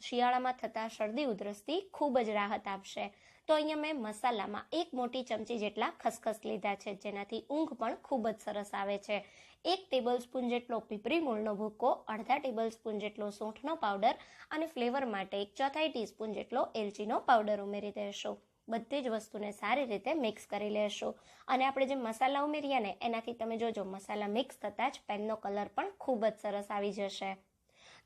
શિયાળામાં થતા શરદી ઉધરસથી ખૂબ જ રાહત આપશે. તો અહીંયા મેં મસાલામાં 1 મોટી ચમચી જેટલા ખસખસ લીધા છે, જેનાથી ઊંઘ પણ ખૂબ જ સરસ આવે છે. 1 ટેબલસ્પૂન જેટલો પીપરી મૂળનો ભૂકો, અડધા ટેબલસ્પૂન જેટલો સૂંઠનો પાવડર અને ફ્લેવર માટે 1/4 ટીસ્પૂન જેટલો એલચીનો પાવડર ઉમેરી દેશું. બધી જ વસ્તુને સારી રીતે મિક્સ કરી લેશું. અને આપણે જે મસાલા ઉમેર્યા ને એનાથી તમે જોજો મસાલા મિક્સ થતાં જ પેનનો કલર પણ ખૂબ જ સરસ આવી જશે.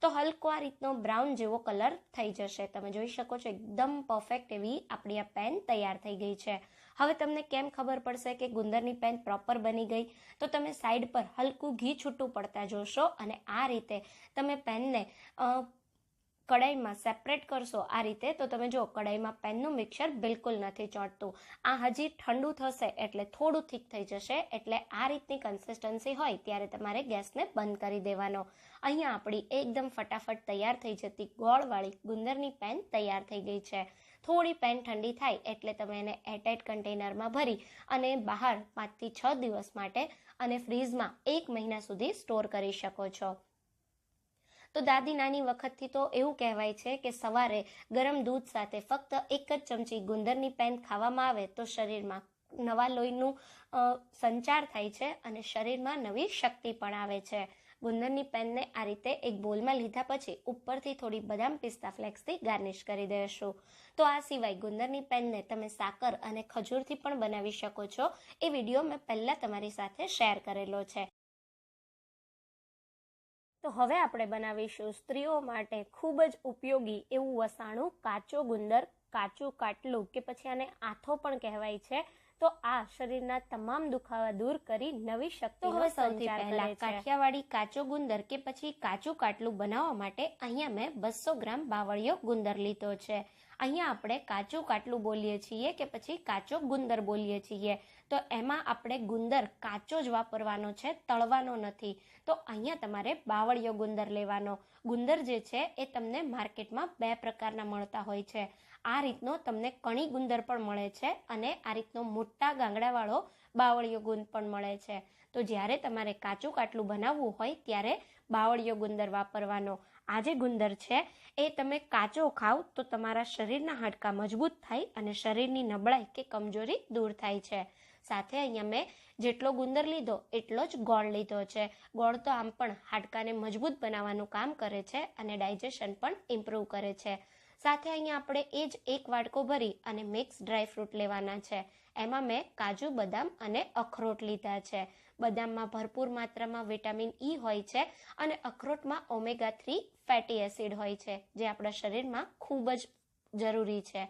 તો હલકો આ રીતનો બ્રાઉન જેવો કલર થઈ જશે. તમે જોઈ શકો છો એકદમ પરફેક્ટ એવી આપણી આ પેન તૈયાર થઈ ગઈ છે. હવે તમને કેમ ખબર પડશે કે ગુંદરની પેન પ્રોપર બની ગઈ? તો તમે સાઈડ પર હલકું ઘી છૂટું પડતા જોશો અને આ રીતે તમે પેનને કડાઈમાં સેપરેટ કરશો આ રીતે, તો તમે જો કડાઈમાં પેનનું મિક્સર બિલકુલ નથી ચોંટતું. આ હજી ઠંડુ થશે એટલે થોડું થીક થઈ જશે. એટલે આ રીતની કન્સિસ્ટન્સી હોય ત્યારે તમારે ગેસને બંધ કરી દેવાનો. અહીંયા આપણી એકદમ ફટાફટ તૈયાર થઈ જતી ગોળવાળી ગુંદરની પેન તૈયાર થઈ ગઈ છે. થોડી પેન ઠંડી થાય એટલે તમે એને એરટાઇટ કન્ટેનરમાં ભરી અને બહાર 5 થી 6 દિવસ માટે અને ફ્રીઝમાં 1 મહિના સુધી સ્ટોર કરી શકો છો. તો દાદી નાની વખતથી તો એવું કહેવાય છે કે સવારે ગરમ દૂધ સાથે ફક્ત 1 જ ચમચી ગુંદરની પેન ખાવામાં આવે તો શરીરમાં નવા લોહીનું સંચાર થાય છે અને શરીરમાં નવી શક્તિ પણ આવે છે. ગુંદરની પેનને આ રીતે એક બોલમાં લીધા પછી ઉપરથી થોડી બદામ પિસ્તા ફ્લેક્સથી ગાર્નિશ કરી દેશું. તો આ સિવાય ગુંદરની પેનને તમે સાકર અને ખજૂરથી પણ બનાવી શકો છો. એ વિડીયો મેં પહેલાં તમારી સાથે શેર કરેલો છે. તો હવે આપણે બનાવીશું સ્ત્રીઓ માટે ખૂબ જ ઉપયોગી એવું વસાણું કાચો ગુંદર, કાચું કાટલું કે પછી આને આથો પણ કહેવાય છે. તો આ શરીરના તમામ દુખાવા દૂર કરી નવી શક્તિ. હવે સૌથી પહેલા કાઠિયાવાડી કાચો ગુંદર કે પછી કાચું કાટલું બનાવવા માટે અહીંયા મેં 200 ગ્રામ બાવળિયો ગુંદર લીધો છે. અહીંયા આપણે કાચું કાટલું બોલીએ છીએ કે પછી કાચો ગુંદર બોલીએ છીએ. તો એમાં આપણે ગુંદર કાચો જ વાપરવાનો છે, તળવાનો નથી. તો અહીંયા તમારે બાવળિયો ગુંદર લેવાનો. ગુંદર જે છે એ તમને માર્કેટમાં 2 પ્રકારના મળતા હોય છે. આ રીતનો તમને કણી ગુંદર પણ મળે છે અને આ રીતનો મોટા ગાંગડાવાળો બાવળિયો ગુંદ પણ મળે છે. તો જ્યારે તમારે કાચું કાટલું બનાવવું હોય ત્યારે બાવળિયો ગુંદર વાપરવાનો. આ જે ગુંદર છે એ તમે કાચો ખાવ તો તમારા શરીરના હાડકાં મજબૂત થાય અને શરીરની નબળાઈ કે કમજોરી દૂર થાય છે. સાથે અહીંયા મેં જેટલો ગુંદર લીધો એટલો જ ગોળ લીધો છે. ગોળ તો આમ પણ હાડકાને મજબૂત બનાવવાનું કામ કરે છે અને ડાયજેશન પણ ઇમ્પ્રૂવ કરે છે. સાથે અહીંયા આપણે એ જ 1 વાટકો ભરી અને મિક્સ ડ્રાય ફ્રૂટ લેવાના છે. એમાં મેં કાજુ, બદામ અને અખરોટ લીધા છે. બદામમાં ભરપૂર માત્રામાં વિટામિન E હોય છે અને અખરોટમાં ઓમેગા 3 ફેટી એસિડ હોય છે, જે આપણા શરીરમાં ખૂબ જ જરૂરી છે.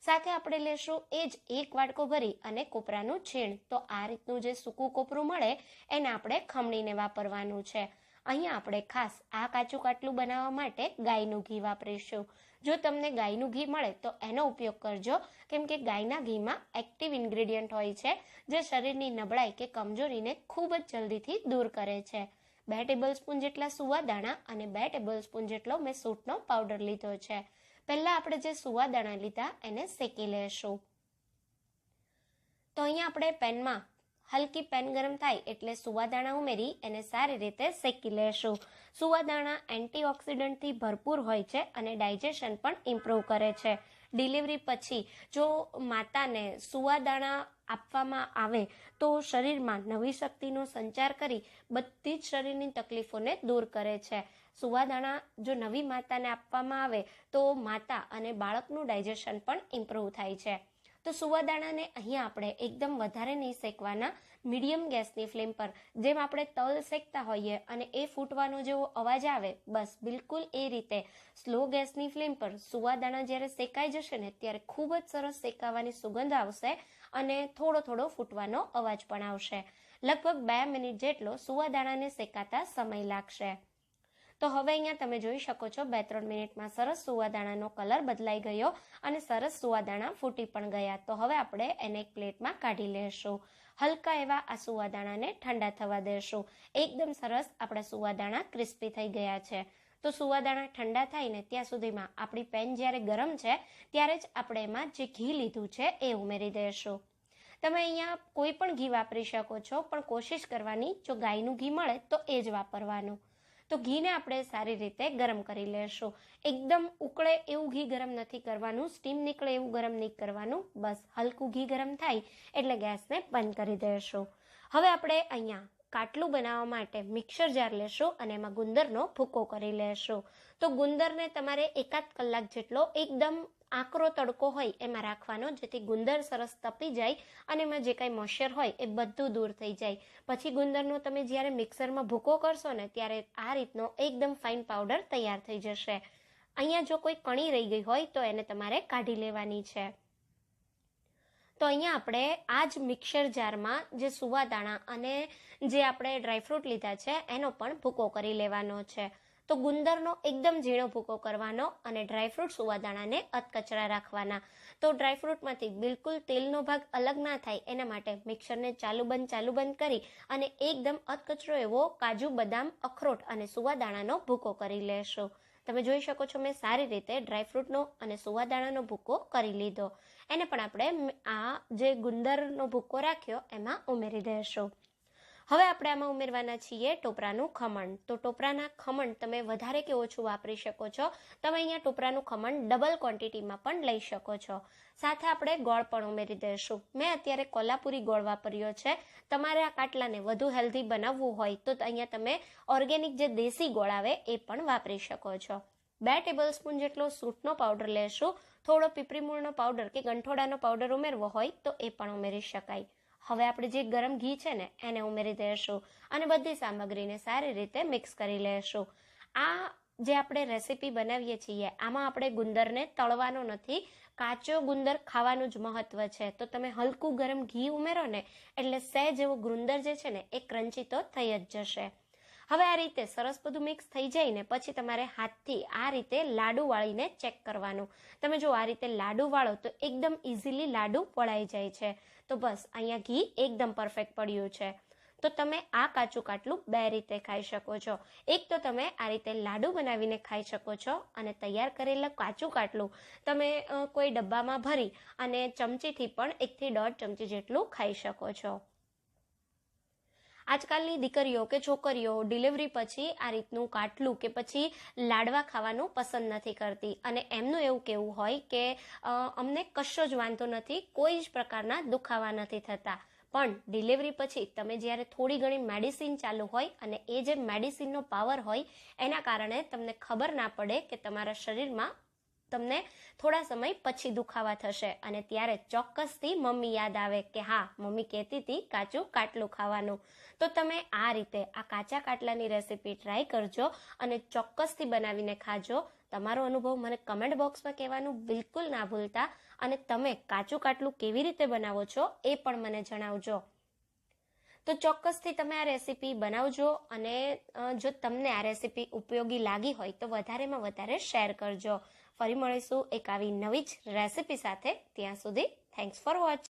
સાથે આપણે લેશું એ જ 1 વાટકો ભરી અને કોપરાનું છીણ. તો આ રીતનું જે સૂકું કોપરું મળે એને આપણે ખમણીને વાપરવાનું છે. અહીંયા આપણે ખાસ આ કાચું કાટલું બનાવવા માટે ગાયનું ઘી વાપરીશું. જો તમને ગાયનું ઘી મળે તો એનો ઉપયોગ કરજો, કેમ કે ગાયના ઘીમાં એક્ટિવ ઇન્ગ્રેડિયન્ટ હોય છે જે શરીરની નબળાઈ કે કમજોરીને ખૂબ જ જલ્દીથી દૂર કરે છે. 2 ટેબલસ્પૂન જેટલા સુવા દાણા અને 2 ટેબલસ્પૂન જેટલો મેં સૂંઠનો પાવડર લીધો છે. પહેલા આપણે જે સુવા દાણા લીધા એને શેકી લેશું. તો અહીંયા આપણે પેનમાં હલકી પેન ગરમ થાય એટલે સુવાદાણા ઉમેરી એને સારી રીતે શેકી લેશું. સુવાદાણા એન્ટીઓક્સિડન્ટથી ભરપૂર હોય છે અને ડાયજેશન પણ ઇમ્પ્રૂવ કરે છે. ડિલિવરી પછી જો માતાને સુવાદાણા આપવામાં આવે તો શરીરમાં નવી શક્તિનો સંચાર કરી બધી જ શરીરની તકલીફોને દૂર કરે છે. સુવાદાણા જો નવી માતાને આપવામાં આવે તો માતા અને બાળકનું ડાયજેશન પણ ઇમ્પ્રૂવ થાય છે. તો સુવાદાણાને અહીંયા આપણે એકદમ વધારે નહીં શેકવાના, મીડિયમ ગેસની ફ્લેમ પર જેમ આપણે તલ શેકતા હોઈએ અને એ ફૂટવાનો જેવો અવાજ આવે, બસ બિલકુલ એ રીતે સ્લો ગેસની ફ્લેમ પર સુવાદાણા જ્યારે શેકાઈ જશે ને ત્યારે ખૂબ જ સરસ શેકાવાની સુગંધ આવશે અને થોડો થોડો ફૂટવાનો અવાજ પણ આવશે. લગભગ 2 મિનિટ જેટલો સુવાદાણાને શેકાતા સમય લાગશે. તો હવે અહીંયા તમે જોઈ શકો છો 2-3 મિનિટમાં સરસ સુવાદાણાનો કલર બદલાઈ ગયો અને સરસ સુવાદાણા ફૂટી પણ ગયા. તો હવે આપણે એને એક પ્લેટમાં કાઢી લેશું. હલકા એવા આ સુવાદાણાને ઠંડા થવા દેશું. એકદમ સરસ આપણા સુવાદાણા ક્રિસ્પી થઈ ગયા છે. તો સુવાદાણા ઠંડા થાય ને ત્યાં સુધીમાં આપણી પેન જ્યારે ગરમ છે ત્યારે જ આપણે એમાં જે ઘી લીધું છે એ ઉમેરી દઈશું. તમે અહીંયા કોઈ પણ ઘી વાપરી શકો છો, પણ કોશિશ કરવાની જો ગાયનું ઘી મળે તો એ જ વાપરવાનું. તો ઘીને આપણે સારી રીતે ગરમ કરી લેશું. એકદમ ઉકળે એવું ઘી ગરમ નથી કરવાનું, સ્ટીમ નીકળે એવું ગરમ નહીં કરવાનું. બસ હલકું ઘી ગરમ થાય એટલે ગેસને બંધ કરી દઈશું. હવે આપણે અહીંયા કાટલું બનાવવા માટે મિક્સર જાર લેશું અને એમાં ગુંદરનો ભૂકો કરી લેશું. તો ગુંદરને તમારે 1-8 કલાક જેટલો એકદમ આકરો તડકો હોય એમાં રાખવાનો, જેથી ગુંદર સરસ તપી જાય અને એમાં જે કાંઈ મોઇશ્ચર હોય એ બધું દૂર થઈ જાય. પછી ગુંદરનો તમે જ્યારે મિક્સરમાં ભૂકો કરશો ને ત્યારે આ રીતનો એકદમ ફાઇન પાવડર તૈયાર થઈ જશે. અહીંયા જો કોઈ કણી રહી ગઈ હોય તો એને તમારે કાઢી લેવાની છે. તો અહીંયા આપણે આ જ મિક્સર જારમાં જે સુવાદાણા અને જે આપણે ડ્રાયફ્રૂટ લીધા છે એનો પણ ભૂકો કરી લેવાનો છે. તો ગુંદરનો એકદમ ઝીણો ભૂકો કરવાનો અને ડ્રાયફ્રૂટ સુવાદાણાને અધકચરા રાખવાના. તો ડ્રાયફ્રૂટમાંથી બિલકુલ તેલનો ભાગ અલગ ના થાય એના માટે મિક્સરને ચાલુ બંધ કરી અને એકદમ અધકચરો એવો કાજુ, બદામ, અખરોટ અને સુવાદાણાનો ભૂકો કરી લેશું. તમે જોઈ શકો છો મેં સારી રીતે ડ્રાયફ્રૂટનો અને સુવાદાણાનો ભૂકો કરી લીધો. એને પણ આપણે આ જે ગુંદરનો ભૂકો રાખ્યો એમાં ઉમેરી દઈશું. હવે આપણે આમાં ઉમેરવાના છીએ ટોપરાનું ખમણ. તો ટોપરાના ખમણ તમે વધારે કે ઓછું વાપરી શકો છો. તમે અહીંયા ટોપરાનું ખમણ ડબલ ક્વોન્ટિટીમાં પણ લઈ શકો છો. સાથે આપણે ગોળ પણ ઉમેરી દઈશું. મેં અત્યારે કોલ્હાપુરી ગોળ વાપર્યો છે. તમારે આ કાટલાને વધુ હેલ્ધી બનાવવું હોય તો અહીંયા તમે ઓર્ગેનિક જે દેશી ગોળ આવે એ પણ વાપરી શકો છો. 2 ટેબલસ્પૂન જેટલો સૂંઠનો પાવડર લેશું. થોડો પીપરી મૂળનો પાવડર કે ગંઠોડાનો પાવડર ઉમેરવો હોય તો એ પણ ઉમેરી શકાય. હવે આપણે જે ગરમ ઘી છે ને એને ઉમેરી દઈશું અને બધી સામગ્રીને સારી રીતે મિક્સ કરી લેશું. આ જે આપણે રેસીપી બનાવીએ છીએ આમાં આપણે ગુંદરને તળવાનો નથી, કાચો ગુંદર ખાવાનું જ મહત્વ છે. તો તમે હલકું ગરમ ઘી ઉમેરો ને એટલે સહેજ એવો ગુંદર જે છે ને એ ક્રંચી તો થઈ જ જશે. હવે આ રીતે સરસ બધું મિક્સ થઈ જાય ને પછી તમારે હાથથી આ રીતે લાડુ વાળીને ચેક કરવાનું. તમે જો આ રીતે લાડુ વાળો તો એકદમ ઇઝીલી લાડુ વળાઈ જાય છે. તો બસ અહીંયા ઘી એકદમ પરફેક્ટ પડ્યું છે. તો તમે આ કાચું કાટલું 2 રીતે ખાઈ શકો છો. એક તો તમે આ રીતે લાડુ બનાવીને ખાઈ શકો છો અને તૈયાર કરેલા કાચું કાટલું તમે કોઈ ડબ્બામાં ભરી અને ચમચીથી પણ 1 થી 1.5 ચમચી જેટલું ખાઈ શકો છો. આજકાલની દીકરીઓ કે છોકરીઓ ડિલિવરી પછી આ રીતનું કાટલું કે પછી લાડવા ખાવાનું પસંદ નથી કરતી અને એમનું એવું કહેવું હોય કે અમને કશો જ વાંધો નથી, કોઈ જ પ્રકારના દુખાવા નથી થતા. પણ ડિલિવરી પછી તમે જ્યારે થોડી ઘણી મેડિસિન ચાલુ હોય અને એ જે મેડિસિનનો પાવર હોય એના કારણે તમને ખબર ના પડે કે તમારા શરીરમાં તમને થોડા સમય પછી દુખાવા થશે અને ત્યારે ચોક્કસથી મમ્મી યાદ આવે કે હા મમ્મી કહેતી હતી કાચું કાટલું ખાવાનું. તો તમે આ રીતે આ કાચા કાટલાની રેસીપી ટ્રાય કરજો અને ચોક્કસથી બનાવીને ખાજો. તમારો અનુભવ મને કમેન્ટ બોક્સમાં કહેવાનું બિલકુલ ના ભૂલતા અને તમે કાચું કાટલું કેવી રીતે બનાવો છો એ પણ મને જણાવજો. તો ચોક્કસથી તમે આ રેસીપી બનાવજો અને જો તમને આ રેસીપી ઉપયોગી લાગી હોય તો વધારેમાં વધારે શેર કરજો. ફરી મળીશું એક આવી નવી જ રેસીપી સાથે. ત્યાં સુધી થેન્ક્સ ફોર વોચિંગ.